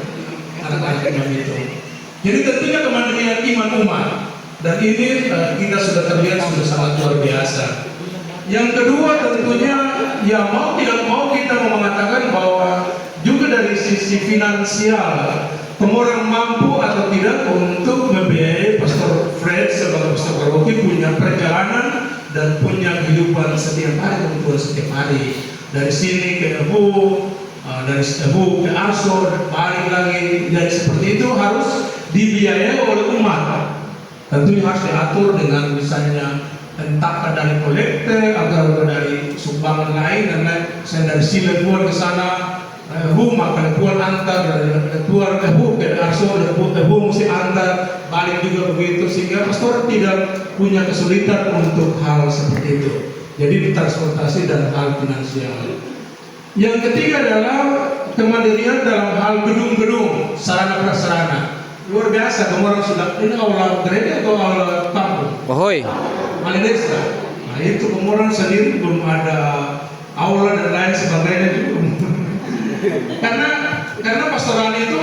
anak-anak imam itu. Jadi tentunya kemandirian iman umat, dan ini kita sudah terlihat sudah sangat luar biasa. Yang kedua tentunya, ya mau tidak mau kita mau mengatakan bahwa juga dari sisi finansial, orang mampu atau tidak untuk membiayai Pastor Fred sebagai pastor paroki punya perjalanan dan punya kehidupan setiap hari, kebutuhan setiap hari. Dari sini ke Ebu, dari Ebu ke Arso, balik lagi, dan seperti itu harus dibiayai oleh umat. Tentunya harus diatur dengan misalnya entah dari kolekte atau dari sumbangan lain dan lain. Saya dari sini keluar ke sana, rumah kalau keluar antar dari keluar Ebu ke Arso, Ebu mesti antar balik juga begitu, sehingga pastor tidak punya kesulitan untuk hal seperti itu. Jadi transportasi dan hal finansial. Yang ketiga adalah kemandirian dalam hal gedung-gedung, sarana prasarana. Luar biasa, kemarin sudah ini aula gereja atau aula kampung? Bohoy. Balai desa. Nah itu kemarin sendiri belum ada aula dan lain sebagainya juga. karena pastoral itu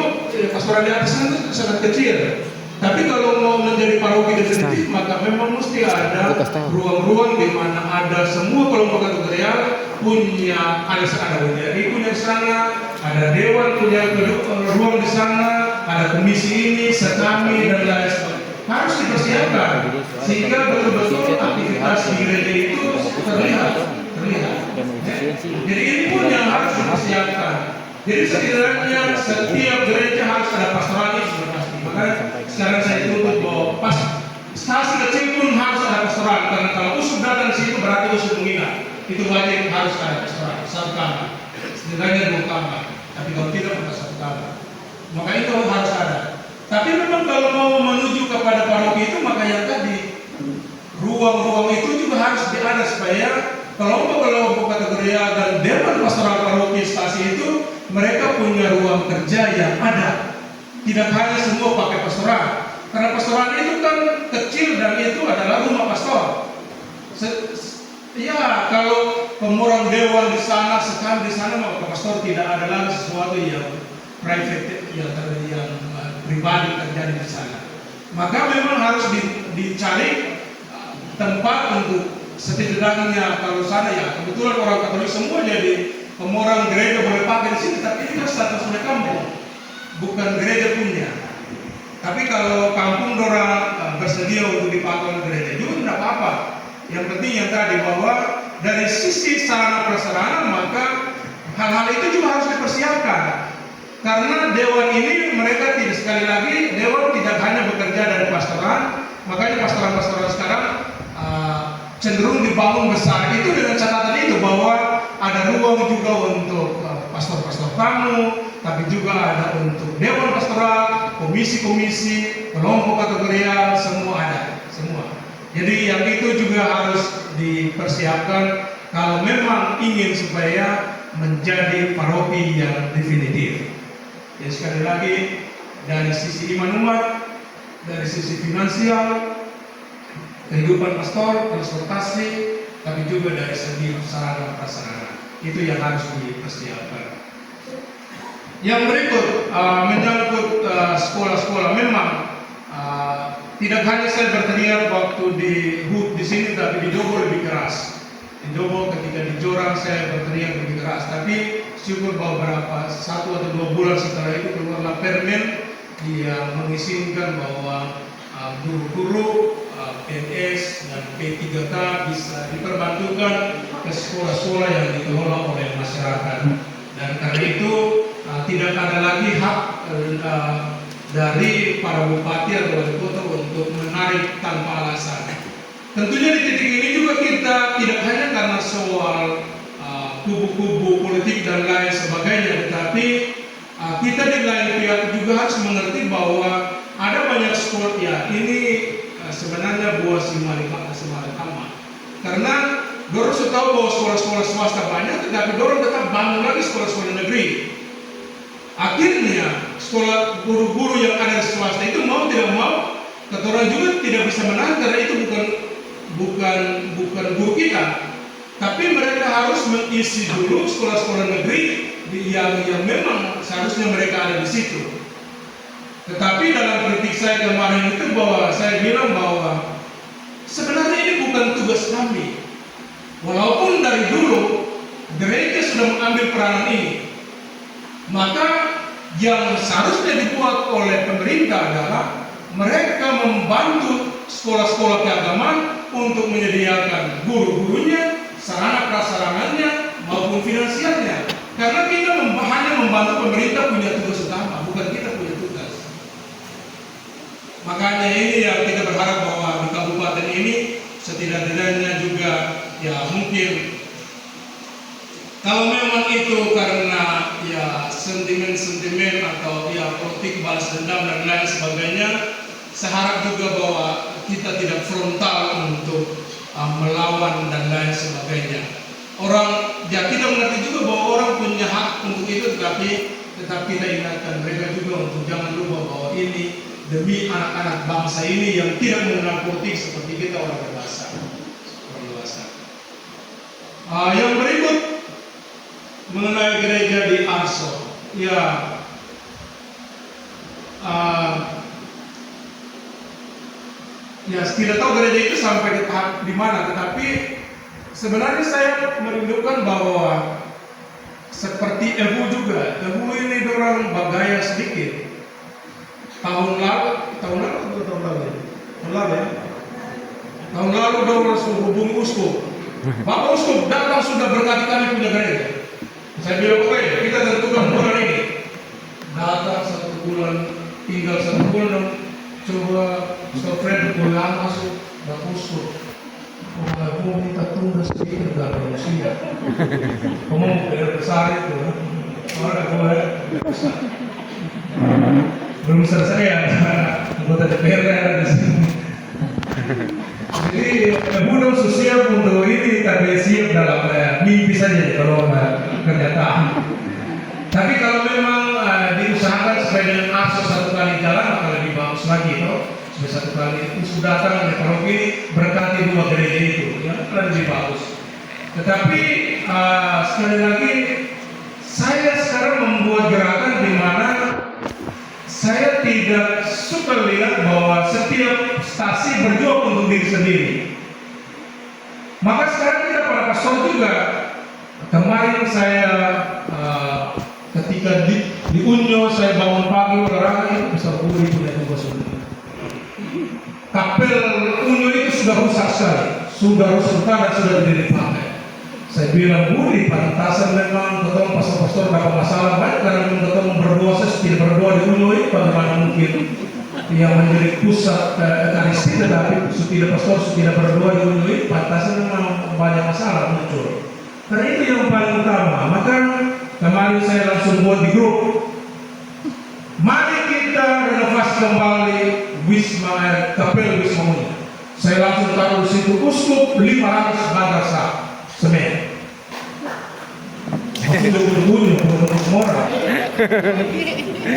pastoral di atas itu sangat kecil. Tapi kalau mau menjadi paroki definitif, maka memang mesti ada ruang-ruang di mana ada semua kelompok kategorial punya, ada WDRI punya sana, ada dewan punya ruang di sana, ada komisi ini, sekami dan lain sebagainya. Harus dipersiapkan sehingga betul-betul aktivitas di gereja itu terlihat. Jadi ini pun yang harus dipersiapkan. Jadi setidaknya setiap gereja harus ada pastoralis sudah pasti. Makanya sekarang saya tuntut bahwa pas stasi kecil pun harus ada pastoral, karena kalau usuk datang di situ berarti usuk mengingat. Itu wajib harus ada pastoral, satu kamar, setidaknya 2 kamar. Tapi kalau tidak bukan 1 kamar. Maka itu harus ada. Tapi memang kalau mau menuju kepada paroki itu, maka yang tadi ruang-ruang itu juga harus ada supaya kelompok-kelompok kategorial dan dewan pastoral paroki stasi itu mereka punya ruang kerja yang ada. Tidak hanya semua pakai pastoral. Karena pastoral itu kan kecil dan itu adalah rumah pastor. Ya, kalau pemurang dewan di sana, sekali di sana, maka pastor tidak ada lagi sesuatu yang private, yang pribadi terjadi di sana. Maka memang harus dicari tempat untuk setidaknya kalau sana ya kebetulan orang Katolik semua jadi pemurang gereja boleh pakai di sini, tapi ini kan statusnya kampung, bukan gereja punya. Tapi kalau kampung orang bersedia untuk dipakai oleh gereja juga tidak apa-apa. Yang penting yang tadi bahwa dari sisi sarana prasarana maka hal-hal itu juga harus dipersiapkan. Karena dewan ini mereka tidak, sekali lagi dewan tidak hanya bekerja dari pastoran, makanya pastoran-pastoran sekarang cenderung dibangun besar itu dengan catatan itu bahwa ada ruang juga untuk pastor-pastor tamu, tapi juga ada untuk dewan pastoral, komisi-komisi, kelompok kategorial, semua ada, semua. Jadi yang itu juga harus dipersiapkan kalau memang ingin supaya menjadi paroki yang definitif. Jadi sekali lagi dari sisi iman umat, dari sisi finansial, kehidupan pastor, transportasi, tapi juga dari segi sarana prasarana. Itu yang harus dipersiapkan. Yang berikut menyangkut sekolah-sekolah, memang tidak hanya saya berteriak waktu di sini, tapi di Jobo lebih keras. Di Jobo ketika di Jorang saya berteriak lebih keras. Tapi syukur bahwa beberapa 1 atau 2 bulan setelah itu keluarlah permen yang mengizinkan bahwa guru-guru PNS dan P3K bisa diperbantukan ke sekolah-sekolah yang dikelola oleh masyarakat. Dan karena itu tidak ada lagi hak dari para bupati atau wali kota untuk menarik tanpa alasan. Tentunya di titik ini juga kita tidak hanya karena soal kubu-kubu politik dan lain sebagainya, tetapi kita di lain pihak juga harus mengerti bahwa ada banyak sekolah ya ini sebenarnya buah simalakama. Karena dorong sudah tahu bahwa sekolah-sekolah swasta banyak, tetapi dorong tetap bangun lagi sekolah-sekolah negeri. Akhirnya sekolah guru-guru yang ada di swasta itu mau tidak mau, ketua juga tidak bisa menahan karena itu bukan guru kita. Tapi mereka harus mengisi dulu sekolah-sekolah negeri yang memang seharusnya mereka ada di situ. Tetapi dalam kritik saya kemarin itu bahwa saya bilang bahwa sebenarnya ini bukan tugas kami. Walaupun dari dulu gereja sudah mengambil peranan ini, maka yang seharusnya dibuat oleh pemerintah adalah mereka membantu sekolah-sekolah keagamaan untuk menyediakan guru-gurunya, sarana prasarananya maupun finansialnya. Karena kita hanya membantu pemerintah punya tugas utama, bukan kita punya tugas. Makanya ini yang kita berharap bahwa di kabupaten ini setidak-tidaknya juga ya mungkin kalau memang itu karena ya sentimen-sentimen atau ya politik balas dendam dan lain sebagainya, saya harap juga bahwa kita tidak frontal untuk melawan dan lain sebagainya. Orang ya kita mengerti juga bahwa orang punya hak untuk itu, tetap kita ingatkan mereka juga untuk jangan lupa bahwa ini demi anak-anak bangsa ini yang tidak mengenal politik seperti kita orang dewasa. Yang berikut mengenai gereja di Arso, ya tidak tahu gereja itu sampai di tahap di mana, tetapi sebenarnya saya merindukan bahwa seperti Ebu juga, Ebu ini orang bagaya sedikit. Tahun lalu orang suruh hubungi uskup. Bapak uskup datang sudah berkali-kali punya gereja. Saya bilang oke, kita tentukan bulan ini. Datang 1 bulan, tinggal 1 bulan, coba Stofred pulang masuk, Bapak uskup. Kamu minta tunda sedikit gak manusia. Kamu besar itu, belum selesai ya, anggota DPR ada di sini. Jadi belum siap untuk ini, tapi siap dalam mimpi saja kalau kenyataan. Tapi kalau memang diusahakan supaya dengan Arso 1 kali jalan, maka lebih bagus lagi, toh. Supaya 1 kali itu sudah datang ya, kalau ini berkati 2 gereja itu, ya lebih bagus. Tetapi sekali lagi, saya sekarang membuat gerakan di mana saya tidak suka lihat bahwa setiap stasi berjuang untuk diri sendiri. Maka sekarang kita para pastor juga. Kemarin saya ketika di Unyo saya bangun pagi olahraga itu besar puri punya tugas sendiri. Kapel Unyo itu sudah rusak sekali, sudah rusak dan sudah tidak dipakai. Saya bilang Budi, pantasan memang ketemu pastor-pastor dapat masalah banyak karena ketemu berdoa, saya tidak berdoa di Unyo itu bagaimana mungkin yang menjadi pusat Ekaristi, tetapi tidak pastor tidak berdoa di Unyo itu pantasan memang banyak masalah muncul. Karena itu yang paling utama. Maka kemarin saya langsung buat di grup, mari kita renovasi kembali Wisma Kapel Wisma Unyo. Saya langsung taruh di situ uskup 500 bagar semen. Masih berbunyi orang.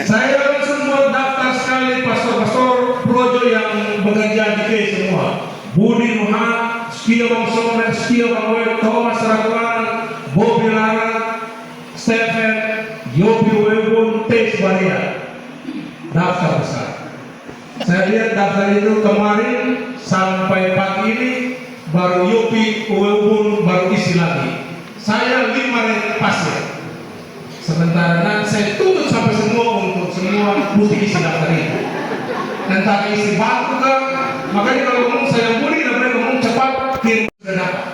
Saya langsung buat daftar sekali pastor-pastor projo yang bekerja di KI semua. Budi Muhammad, Setia Bangsoner, Setia Bangwel, Thomas Ragwan, Bobi Lara, Stephen, Yopi Webun, Tes Baria. Daftar besar. Saya lihat daftar itu kemarin sampai pagi ini baru Yopi Webun baru isi lagi. Saya 5 red pasir. Sementara nanti saya tutup sampai semua untuk semua mesti isi daftar itu. Dan tak isi batu kan, makanya kalau ngomong saya Budi dan mereka ngomong cepat kirim sudah dapat.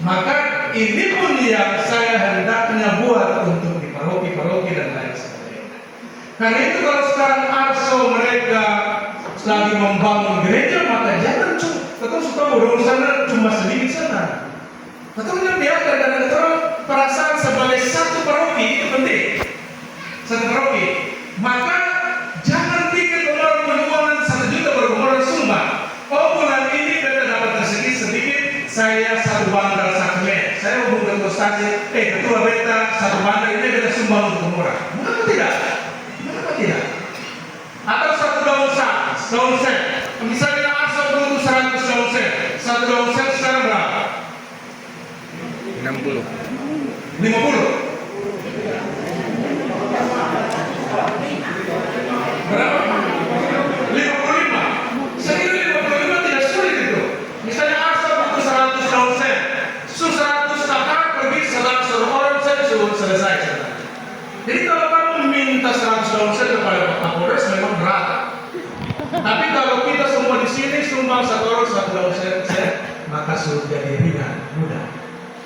Maka ini pun yang saya hendaknya buat untuk di paroki-paroki dan lain sebagainya. Karena itu kalau sekarang Arso mereka lagi membangun gereja, maka jangan ketemu suka bodoh sana cuma sedikit sana. Betulnya biarkan dan terus perasaan sebagai satu paroki itu penting, satu paroki. Maka jangan pikir orang penjualan 1 juta berkumpulan sumbang. Oh bulan ini kita dapat rezeki sedikit, saya 1 bandar sakemen. Saya hubungi ketua stasi, ketua beta 1 bandar ini kita sumbang untuk murah. Mengapa tidak? Mengapa tidak? Atau 1 daun set. Misalnya Arso butuh 100 daun set. 1 daun set sekarang berapa? 50. pastor, satu lalu saya, maka suruh jadi ringan, mudah.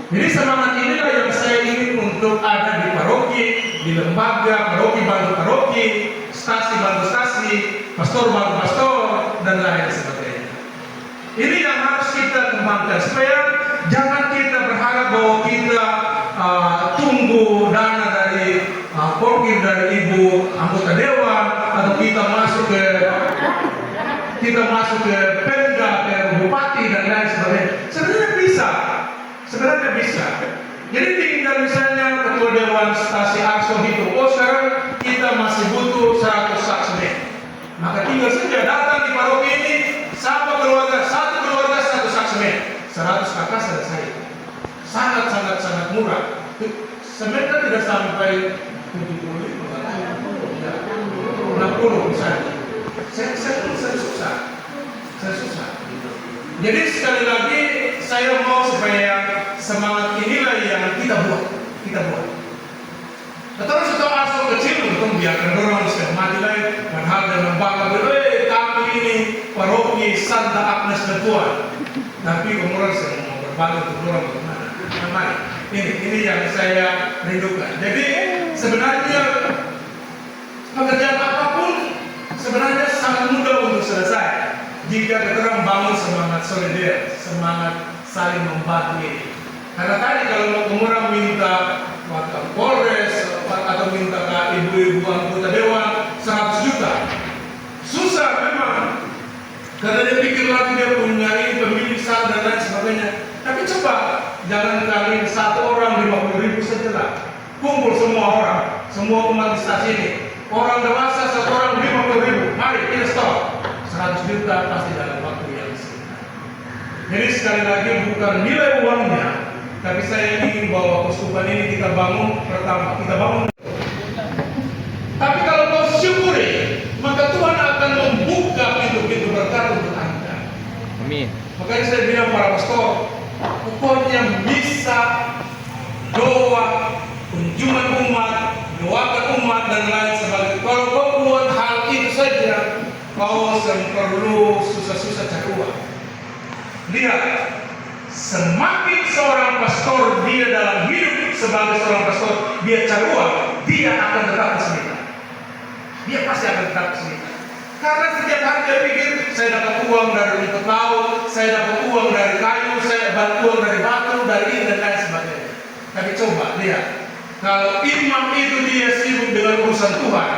Jadi semangat inilah yang saya ingin untuk ada di paroki, di lembaga, paroki bantu paroki, stasi bantu stasi, pastor bantu pastor, dan lain sebagainya. Ini yang harus kita kembangkan supaya jangan kita berharap bahwa kita tunggu dana dari porkir dari ibu anggota dewan atau kita masuk ke Pemda, ke bupati dan lain sebagainya. Sebenarnya bisa. Jadi tinggal misalnya ketua dewan stasi Arso itu, oh sekarang kita masih butuh 100 saksi. Maka tinggal saja datang di paroki ini, satu keluarga 1 saksi. 100 kakak selesai. Sangat murah. Sebenarnya tidak sampai 70, 60 misalnya. Saya susah. Jadi sekali lagi saya mau supaya semangat inilah yang kita buat. Tetapi setelah Arso kecil, untuk biarkan orang mati lain, padahal dengan bangga, kami ini paroki Santa Agnes de Tuan. Tapi kemudian saya mau berbagi untuk orang bagaimana. Ini yang saya rindukan. Jadi sebenarnya pekerjaan apapun sebenarnya sangat mudah untuk selesai jika kita bangun semangat solidar, semangat saling membantu ini. Karena tadi kalau kemudian minta Polres atau minta ke ibu-ibu anggota dewan 100 juta, susah memang. Karena dia pikir lagi dia punya ini pemilih sah dan lain sebagainya. Tapi coba jangan kali satu orang 50.000 saja lah. Kumpul semua orang, semua umat di stasiun ini. Orang dewasa satu orang 50.000. Mari kita stop. 100 juta pasti dalam waktu yang singkat. Jadi sekali lagi bukan nilai uangnya, tapi saya ingin bahwa keuskupan ini kita bangun pertama, kita bangun. Tapi kalau kau syukuri, maka Tuhan akan membuka pintu-pintu berkat untuk Anda. Amin. Makanya saya bilang para pastor, pokoknya bisa doa, kunjungan umat, doakan umat dan lain sebagainya. Kalau kau buat hal itu saja, kau perlu susah-susah cari uang. Lihat, semakin seorang pastor dia dalam hidup sebagai seorang pastor dia cari uang, dia akan tetap kesulitan. Dia pasti akan tetap kesulitan. Karena setiap hari dia pikir, saya dapat uang dari rumput laut, saya dapat uang dari kayu, saya dapat uang dari batu, dari ini dan lain sebagainya. Tapi coba lihat, kalau imam itu dia sibuk dengan urusan Tuhan,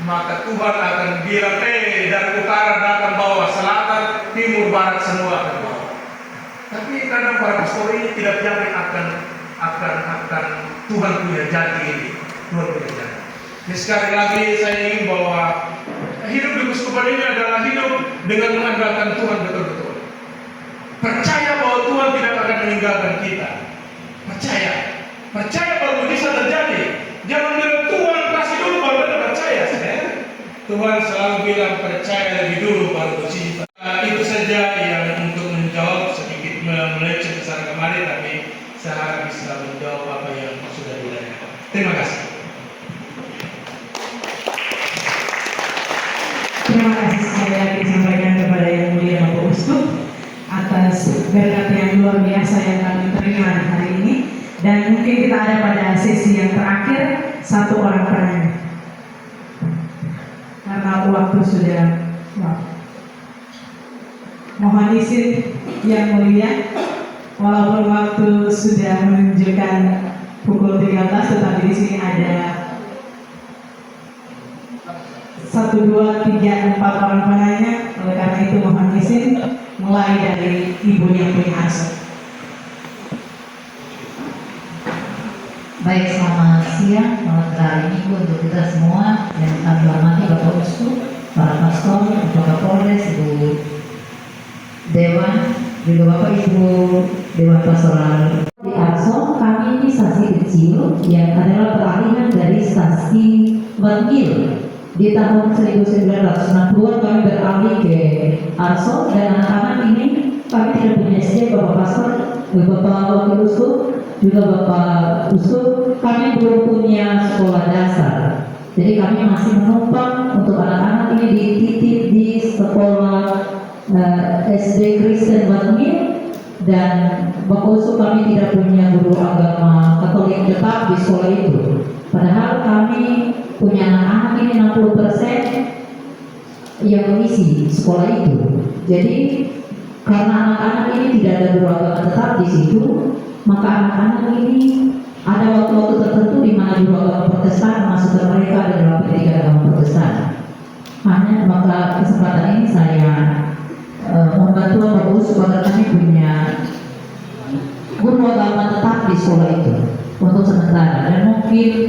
maka Tuhan akan bilang, dari utara datang bawah, selatan, timur, barat semua akan bawah. Tapi kadang para pastor ini tidak yakin akan Tuhan punya janji ini. Tuhan punya janji. Jadi sekali lagi saya ingin bahwa hidup di keuskupan ini adalah hidup dengan mengandalkan Tuhan betul-betul. Percaya bahwa Tuhan tidak akan meninggalkan kita. Percaya bahwa bisa terjadi. Jangan bilang Tuhan kasih dulu baru Anda percaya. Tuhan selalu bilang percaya lebih dulu baru bercinta. Itu saja yang untuk menjawab sedikit melenceng kesana kemari, tapi saya harap bisa menjawab apa yang sudah ditanyakan. Terima kasih. Terima kasih sekali lagi disampaikan kepada Yang Mulia Bapak Uskup atas berkat yang luar biasa yang kami terima hari ini. Dan mungkin kita ada pada sesi yang terakhir, satu orang penanya. Karena waktu sudah mohon izin Yang Mulia, walaupun waktu sudah menunjukkan pukul 13, tetapi di sini ada 1, 2, 3, 4 orang penanya. Oleh karena itu mohon izin mulai dari Ibu yang punya Arso. Baik, selamat siang, selamat hari Minggu untuk kita semua yang kami hormati Bapak Uskup, para pastor, Bapak Polres, Ibu Dewan, juga Bapak Ibu Dewan Pastoral. Di Arso, kami ini stasi kecil yang adalah peralihan dari stasi Bangil. Di tahun 1960 kami beralih ke Arso dan anak-anak ini kami tidak punya SDM. Bapak Pastor, Bapak Wakil Uskup, juga Bapak Uskup, kami belum punya sekolah dasar. Jadi kami masih menumpang untuk anak-anak ini dititip di sekolah SD Kristen Batmil, dan Bakosu kami tidak punya guru agama Katolik tetap di sekolah itu. Padahal kami punya anak-anak ini 60% yang mengisi sekolah itu. Jadi karena anak-anak ini tidak ada guru agama tetap di situ, maka anak-anak ini ada waktu-waktu tertentu di mana guru agama Protestan memasukkan mereka ada dalam pendidikan agama Protestan. Hanya maka kesempatan ini saya membantu Bagus supaya kami punya guru agama tetap di sekolah itu untuk sementara, dan mungkin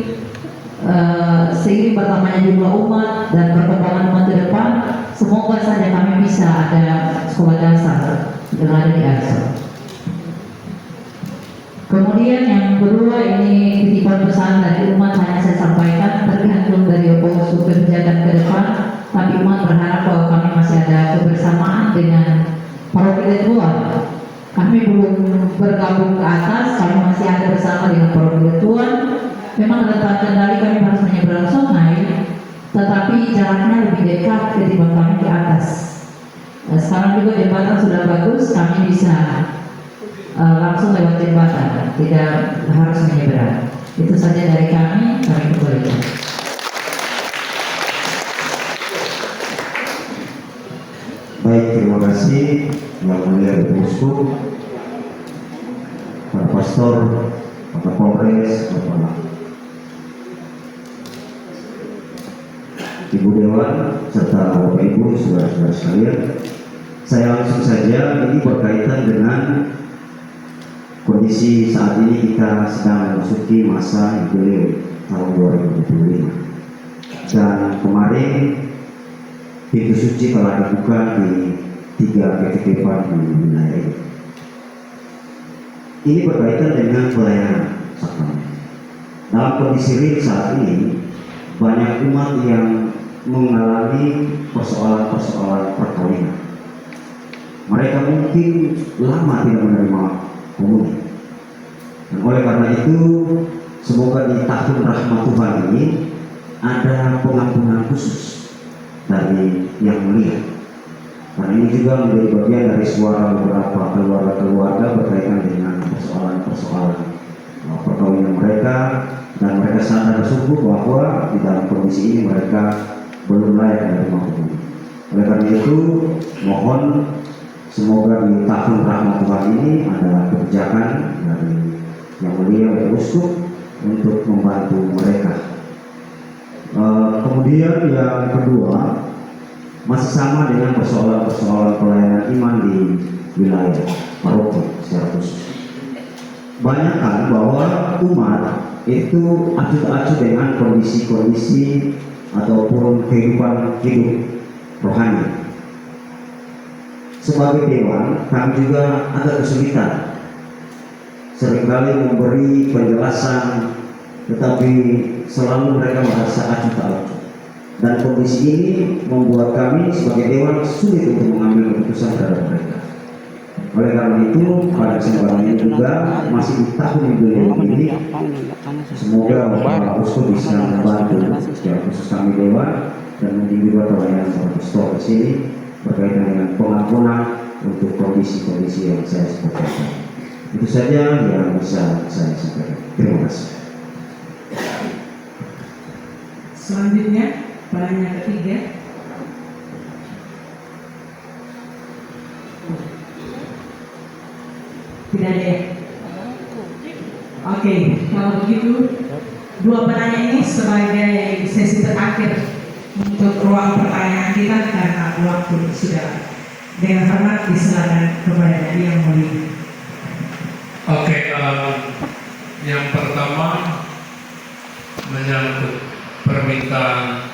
seiring bertambahnya jumlah umat dan perkembangan umat ke depan, semoga saja kami bisa ada sekolah dasar yang ada di Arso. Kemudian yang kedua, ini titipan pesan dari umat, hanya saya sampaikan tergantung dari Bagus kebijakan ke depan, tapi umat berharap bahwa kami masih ada kebersamaan dengan paroki Tuhan. Kami belum bergabung ke atas, kami masih ada bersama dengan paroki Tuhan. Memang ada kendali kami harus menyeberang sungai, tetapi jaraknya lebih dekat ketimbang kami ke atas. Sekarang juga jembatan sudah bagus, kami bisa langsung lewat jembatan, tidak harus menyeberang. Itu saja dari kami kembalikan. Baik, terima kasih Yang Mulia Bapak Uskup, Pak Pastor, Pak Polres, Bapak Ibu Dewan, serta Bapak Ibu, saudara-saudara sekalian. Saya langsung saja, ini berkaitan dengan kondisi saat ini kita sedang memasuki masa jubilei tahun 2025. Dan kemarin pintu suci telah dibuka di 3 PTKP di wilayah ini. Ini berkaitan dengan pelayanan sakramen. Dalam kondisi real saat ini, banyak umat yang mengalami persoalan-persoalan perkawinan. Mereka mungkin lama tidak menerima komuni. Dan oleh karena itu, semoga di tahun rahmat Tuhan ini ada pengampunan khusus dari Yang Mulia. Karena ini juga menjadi bagian dari suara beberapa keluarga-keluarga berkaitan dengan persoalan-persoalan perkawinan mereka, dan mereka sadar sungguh bahwa di dalam kondisi ini mereka belum layak menerima komuni. Oleh karena itu, mohon semoga di tahun rahmat Tuhan ini ada kebijakan dari Yang Mulia Bapak Uskup untuk membantu mereka. Kemudian yang kedua, masih sama dengan persoalan-persoalan pelayanan iman di wilayah paroki secara khusus. Banyak kan bahwa umat itu acuh-acuh dengan kondisi-kondisi ataupun kehidupan hidup rohani. Sebagai dewan, kami juga agak kesulitan seringkali memberi penjelasan, tetapi selalu mereka merasa acuh tak acuh. Dan kondisi ini membuat kami sebagai dewan sulit untuk mengambil keputusan terhadap mereka. Oleh karena itu, pada kesempatan ini juga masih di tahun jubilei ini, semoga Bapak Uskup bisa membantu secara khusus kami dewan dan mungkin juga pelayanan Bapak Pastor di sini berkaitan dengan pengampunan untuk kondisi-kondisi yang saya sebutkan. Itu saja yang bisa saya sampaikan. Terima kasih. Selanjutnya, pertanyaan ketiga. Tidak ada ya? Oke, kalau begitu dua penanya ini sebagai sesi terakhir untuk ruang pertanyaan kita karena waktu sudah. Dengan hormat diserahkan kepada Yang Mulia. Oke, yang pertama menyangkut permintaan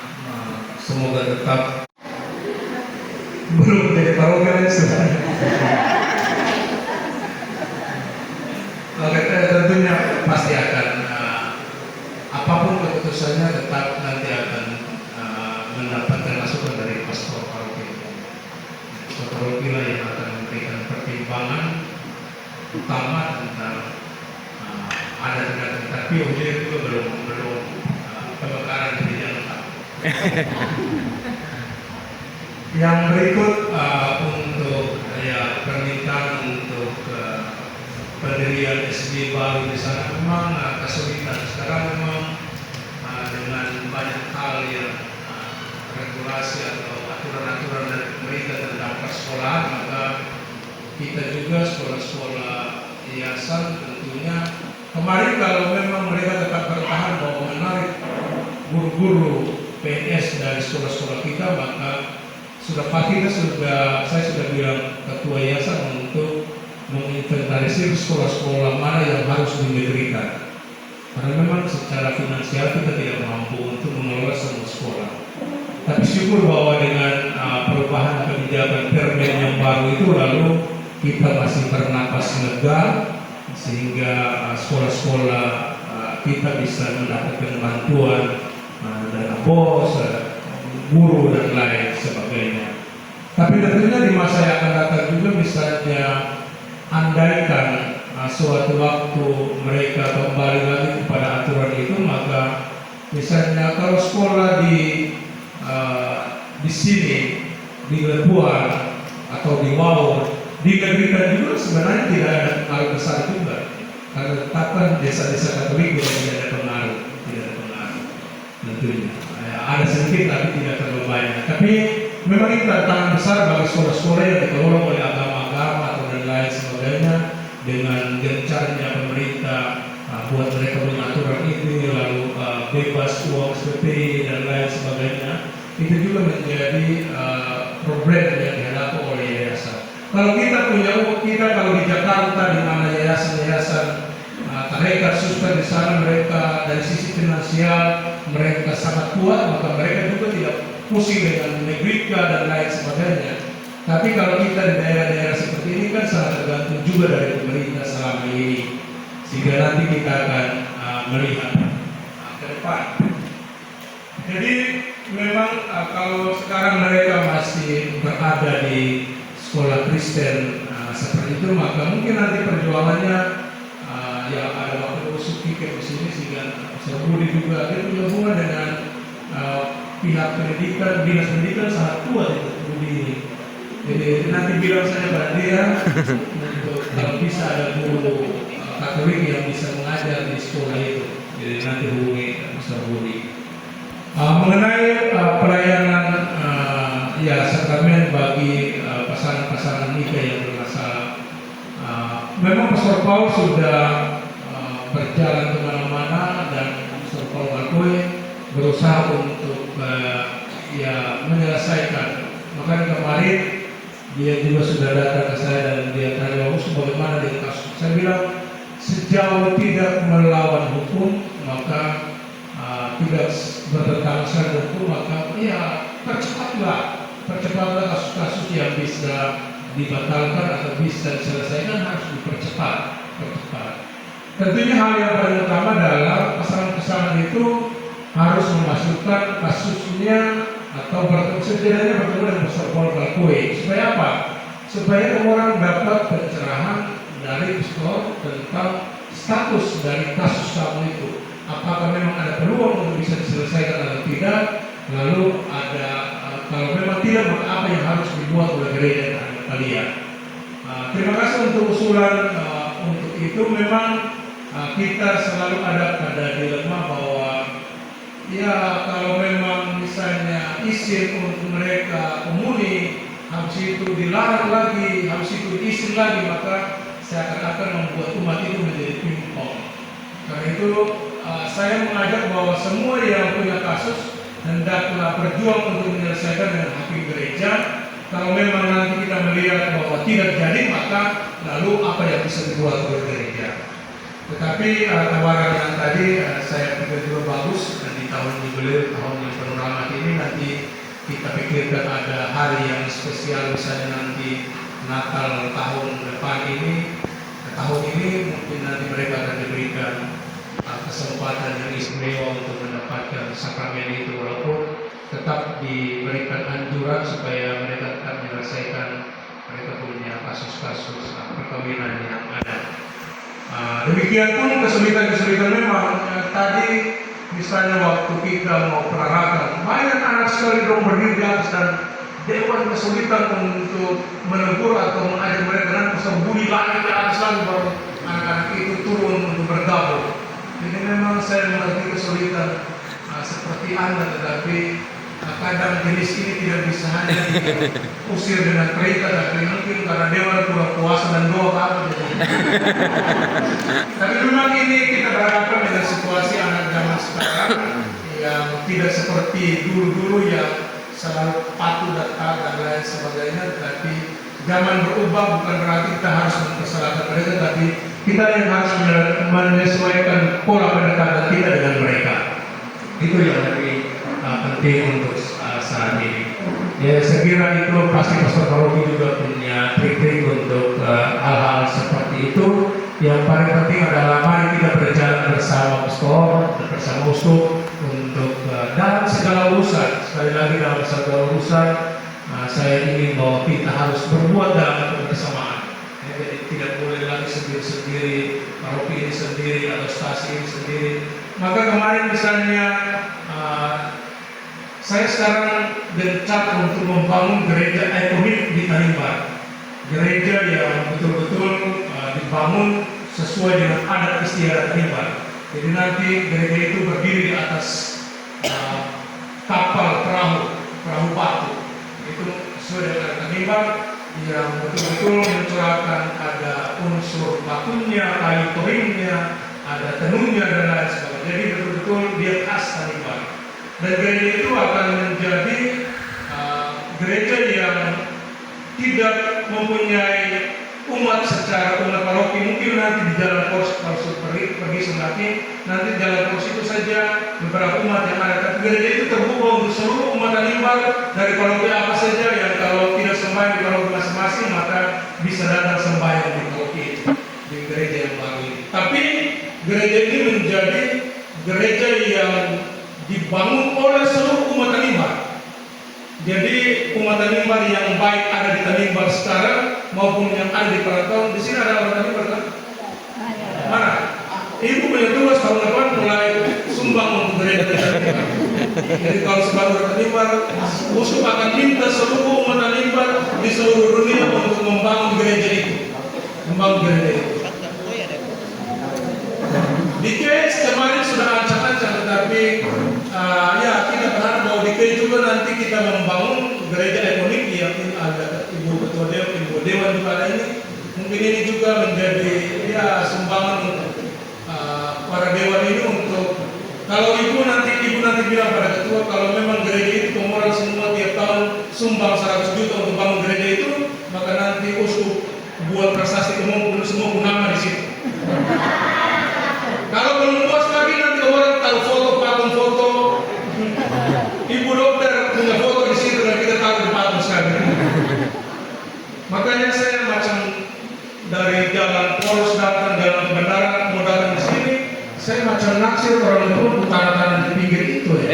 semoga tetap belum jadi paroki sudah. Oke, tentunya pasti akan apapun keputusannya tetap nanti akan mendapatkan masukan dari pastor paroki. Pastor paroki lah yang akan memberikan pertimbangan utama tentang ada dengan tapi objek itu belum pemekaran jadi lengkap. Yang berikut untuk permintaan untuk pendirian SD baru di sana memang kesulitan. Sekarang memang dengan banyak hal yang regulasi atau aturan-aturan dari pemerintah tentang persekolahan, maka kita juga sekolah-sekolah yayasan tentunya kemarin kalau memang mereka tetap bertahan bahwa menarik guru-guru PNS dari sekolah-sekolah kita, maka sudah pasti saya sudah bilang ketua yayasan untuk menginventarisir sekolah-sekolah mana yang harus dinegerikan, karena memang secara finansial kita tidak mampu untuk mengelola semua sekolah. Tapi syukur bahwa dengan perubahan kebijakan Permen yang baru itu, lalu kita masih bernapas lega sehingga sekolah-sekolah kita bisa mendapatkan bantuan dana BOS, guru dan lain sebagainya. Tapi tentunya di masa yang akan datang juga, misalnya andaikan suatu waktu mereka kembali lagi kepada aturan itu, maka misalnya kalau sekolah di sini di Lebuan atau di Wau dinegerikan juga, sebenarnya tidak ada pengaruh besar juga, karena tetapkan desa-desa Katolik tidak ada pengaruh, tentunya ada sedikit tapi tidak terlalu banyak. Tapi memang ini tantangan besar bagi sekolah-sekolah yang dikelola oleh agama-agama atau dan lain sebagainya, dengan gencarnya pemerintah buat mereka pengaturan ini, lalu bebas uang SPP dan lain sebagainya. Itu juga menjadi problem yang dihadapi oleh yayasan. Kalau kita punya uang, kalau di Jakarta di mana yayasan-yayasan tarekat suster di sana, mereka dari sisi finansial mereka sangat kuat, maka mereka juga tidak pusing dengan negrika dan lain sebagainya. Tapi kalau kita di daerah-daerah seperti ini kan sangat tergantung juga dari pemerintah selama ini, sehingga nanti kita akan melihat ke depan. Jadi memang kalau sekarang mereka masih berada di sekolah Kristen seperti itu, maka mungkin nanti perjuangannya ya ada waktu usuk pikir di sini, sehingga Budi juga dia punya hubungan dengan pihak pendidikan, dinas pendidikan sangat kuat itu Budi. Jadi nanti bilang saya pada dia untuk kalau bisa ada guru Katolik yang bisa mengajar di sekolah itu. Jadi nanti hubungi Mr. Budi. Mengenai pelayanan ya sakramen bagi pasangan-pasangan nikah yang bermasalah, memang Pastor Paul sudah berjalan kemana-mana, dan Pastor Paul Balkoe berusaha untuk ya menyelesaikan. Makanya kemarin dia juga sudah datang ke saya dan dia tanya, bagaimana dengan kasus. Saya bilang sejauh tidak melawan hukum, maka tidak bertentangan dengan hukum, maka ya percepatlah kasus-kasus yang bisa dibatalkan atau bisa diselesaikan harus dipercepat. Tentunya hal yang paling utama adalah pasangan-pasangan itu harus memasukkan kasusnya atau setidaknya bertemu dengan Pastor Paul Balkoe. Supaya apa? Supaya orang dapat pencerahan dari pastor tentang status dari kasus kamu itu. Apakah memang ada peluang untuk bisa diselesaikan atau tidak? Lalu ada kalau memang tidak, maka apa yang harus dibuat oleh gereja dan kalian? Terima kasih untuk usulan untuk itu. Memang kita selalu ada pada dilema bahwa ya kalau memang misalnya izin untuk mereka komuni, habis itu dilarang lagi, habis itu diizin lagi, maka seakan-akan membuat umat itu menjadi pingpong. Karena itu saya mengajak bahwa semua yang punya kasus hendaklah berjuang untuk menyelesaikan dengan hakim gereja. Kalau memang nanti kita melihat bahwa tidak jadi, maka lalu apa yang bisa dibuat oleh gereja. Tetapi tawaran yang tadi saya pikir juga bagus, dan di tahun jubilee, tahun yang penuh rahmat ini nanti kita pikirkan ada hari yang spesial, misalnya nanti Natal tahun depan ini. Tahun ini mungkin nanti mereka akan diberikan kesempatan yang istimewa untuk mendapatkan sakramen itu, walaupun tetap diberikan anjuran supaya mereka tetap menyelesaikan mereka punya kasus-kasus perkawinan yang ada. Demikian pun kesulitan-kesulitan memang tadi misalnya waktu kita mau perarakan, banyak anak sekali dong berdiri di atas dan dewan kesulitan untuk menegur atau mengajak mereka nanti sembunyi lagi ke atas lagi baru anak-anak itu turun untuk bergabung. Jadi memang saya mengerti kesulitan seperti Anda, tetapi kadang jenis ini tidak bisa hanya diusir dengan perintah dan mungkin karena dewan kurang puasa dan doa apa gitu. Tapi memang ini kita berhadapan dengan situasi anak zaman sekarang yang tidak seperti dulu-dulu yang selalu patuh dan taat dan lain sebagainya. Tapi zaman berubah bukan berarti kita harus mempersalahkan mereka, tapi kita yang harus menyesuaikan pola pendekatan kita dengan mereka. Itu yang lebih penting untuk saat ini. Ya, saya kira itu pasti Pastor Paroki juga punya trik-trik untuk hal-hal seperti itu. Yang paling penting adalah mari kita berjalan bersama pastor, bersama uskup untuk dalam segala urusan. Sekali lagi dalam segala urusan, saya ingin bahwa kita harus berbuat dalam kebersamaan. Jadi tidak boleh lagi sendiri-sendiri, paroki ini sendiri atau stasi ini sendiri. Maka kemarin misalnya saya sekarang gencar untuk membangun gereja ikonik di Tanimbar. Gereja yang betul-betul dibangun sesuai dengan adat istiadat Tanimbar. Jadi nanti gereja itu berdiri di atas kapal perahu batu. Itu sesuai dengan adat Tanimbar yang betul-betul mencurahkan ada unsur batunya, kayu toringnya, ada tenunnya dan lain sebagainya. Jadi betul-betul dia khas Tanimbar. Dan gereja itu akan menjadi gereja yang tidak mempunyai umat secara umat paroki. Mungkin nanti di jalan kors pergi Sengaki, nanti jalan kors itu saja beberapa umat yang ada. Tapi gereja itu terbuka untuk seluruh umat Tanimbar dari paroki apa saja yang kalau tidak sembahyang di paroki masing-masing maka bisa datang sembahyang di paroki di gereja yang baru ini. Tapi gereja ini menjadi gereja yang dibangun oleh seluruh umat Tanimbar. Jadi umat Tanimbar yang baik ada di Tanimbar sekarang maupun yang ada di perantauan. Di sini ada orang Tanimbar kan? Mana? Ibu punya tugas tahun depan mulai sumbang untuk gereja Tanimbar. Jadi kalau sebagai orang Tanimbar, uskup akan minta seluruh umat Tanimbar di seluruh dunia untuk membangun gereja itu, membangun gereja itu. Di case kemarin sudah ancang-ancang, tetapi ya kita berharap bahwa di case juga nanti kita membangun gereja ikonik yang ada ibu ketua dewan juga ada ini. Mungkin ini juga menjadi ya sumbangan untuk para dewan ini untuk kalau ibu nanti bilang pada ketua kalau memang gereja itu pemoral semua tiap tahun sumbang 100 juta untuk bangun gereja itu, maka nanti uskup buat prasasti umum semua nama di situ. Kalau belum puas lagi nanti orang taruh foto, patung foto. Ibu dokter punya foto di situ dan kita taruh di patung sekali. Makanya saya macam dari jalan poros datang jalan kebenaran mau datang di sini, saya macam naksir orang itu tanah-tanah di pinggir itu ya.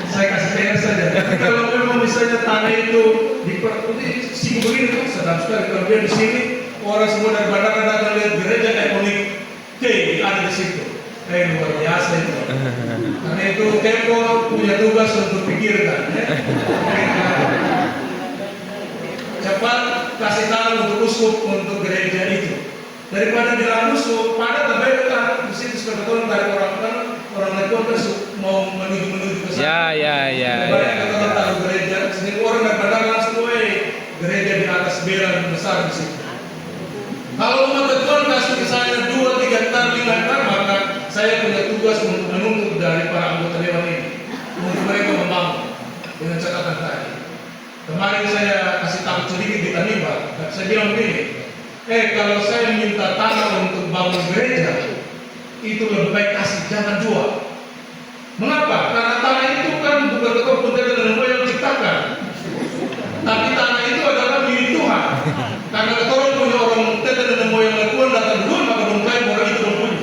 Saya kasih PR saja. Tapi kalau memang misalnya tanah itu di sini begini, sedap sekali kalau dia di sini. Orang semua dari bandara datang lihat gereja ikonik ada di situ. Luar biasa itu. Karena itu Tempo punya tugas untuk pikirkan. Ya. Cepat kasih tahu untuk uskup untuk gereja itu. Daripada bilang uskup, pada terbaikkan di situ sebetulnya dari orang itu mau menuju ke sana. Ya. Kalau taruh gereja, sendiri orang dari bandara langsung gereja di atas bela besar di situ. Kalau umat Tuhan kasih misalnya 2, 3 hektar, 5 hektar, maka saya punya tugas untuk menuntut dari para anggota dewan ini untuk mereka membangun dengan catatan tadi. Kemarin saya kasih tahu sedikit di Tanimbar, dan saya bilang begini, kalau saya minta tanah untuk bangun gereja, itu lebih baik kasih, jangan jual. Mengapa? Karena tanah itu kan bukan ketua pemerintah dan yang ciptakan, tapi tanah itu adalah milik Tuhan. Karena ketua punya orang tete dan moyang Tuhan datang dulu, maka mengklaim orang itu dong punya.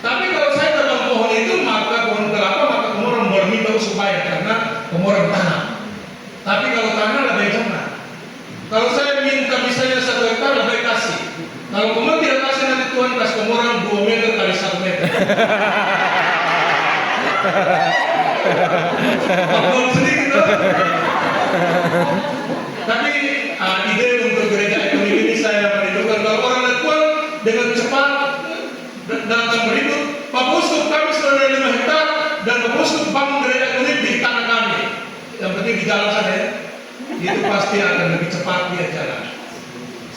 Tapi kalau saya tanam pohon itu, maka pohon kelapa, maka kemudian mau minta supaya karena kemudian tanam. Tapi kalau tanah lebih jangan. Kalau saya minta misalnya 1 hektar lebih kasih. Kalau kemudian tidak kasih nanti Tuhan kasih kemudian 2 meter kali 1 meter. Ngomong sedikit dong. Tapi ide untuk gereja ekonomi ini saya merindukan kalau orang Lakuan dengan cepat datang berikut, Pak Uskup kami sudah ada 5 hektar dan Pak Uskup bangun gereja ekonomi di tanah kami. Yang penting di jalan saja ya. Itu pasti akan lebih cepat dia jalan.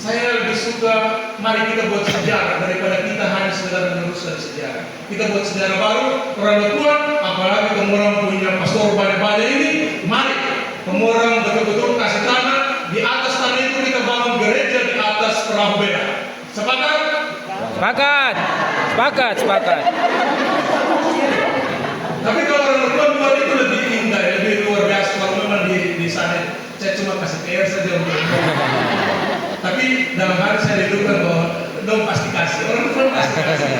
Saya lebih suka mari kita buat sejarah daripada kita hanya sekedar meneruskan sejarah. Kita buat sejarah baru, orang Lakuan, apalagi kamu orang punya pastor banyak-banyak ini, mari kamu orang betul-betul kasih tanah, di atas tanah itu kita bangun gereja di atas perahu beda. Sepakat? Sepakat. Sepakat, sepakat. Tapi kalau orang Lakuan buat itu lebih indah, lebih luar biasa kalau memang di sana. Saya cuma kasih PR saja untuk tapi dalam hati saya rindukan bahwa dong pasti kasih, orang Lakuan pasti kasih.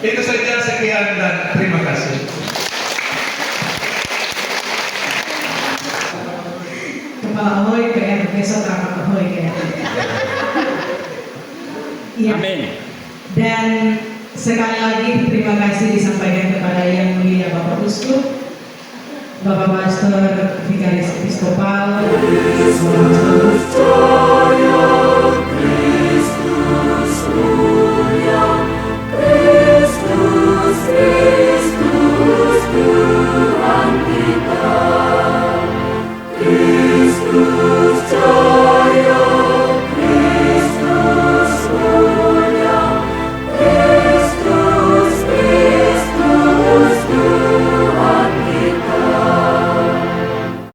Itu saja, sekian dan terima kasih. Kepala Ahoy PR, besok rapat Ahoy PR. Iya. Amin. Dan sekali lagi terima kasih disampaikan kepada Yang Mulia Bapak Uskup, Bapak Pastor Vikaris Episkopal,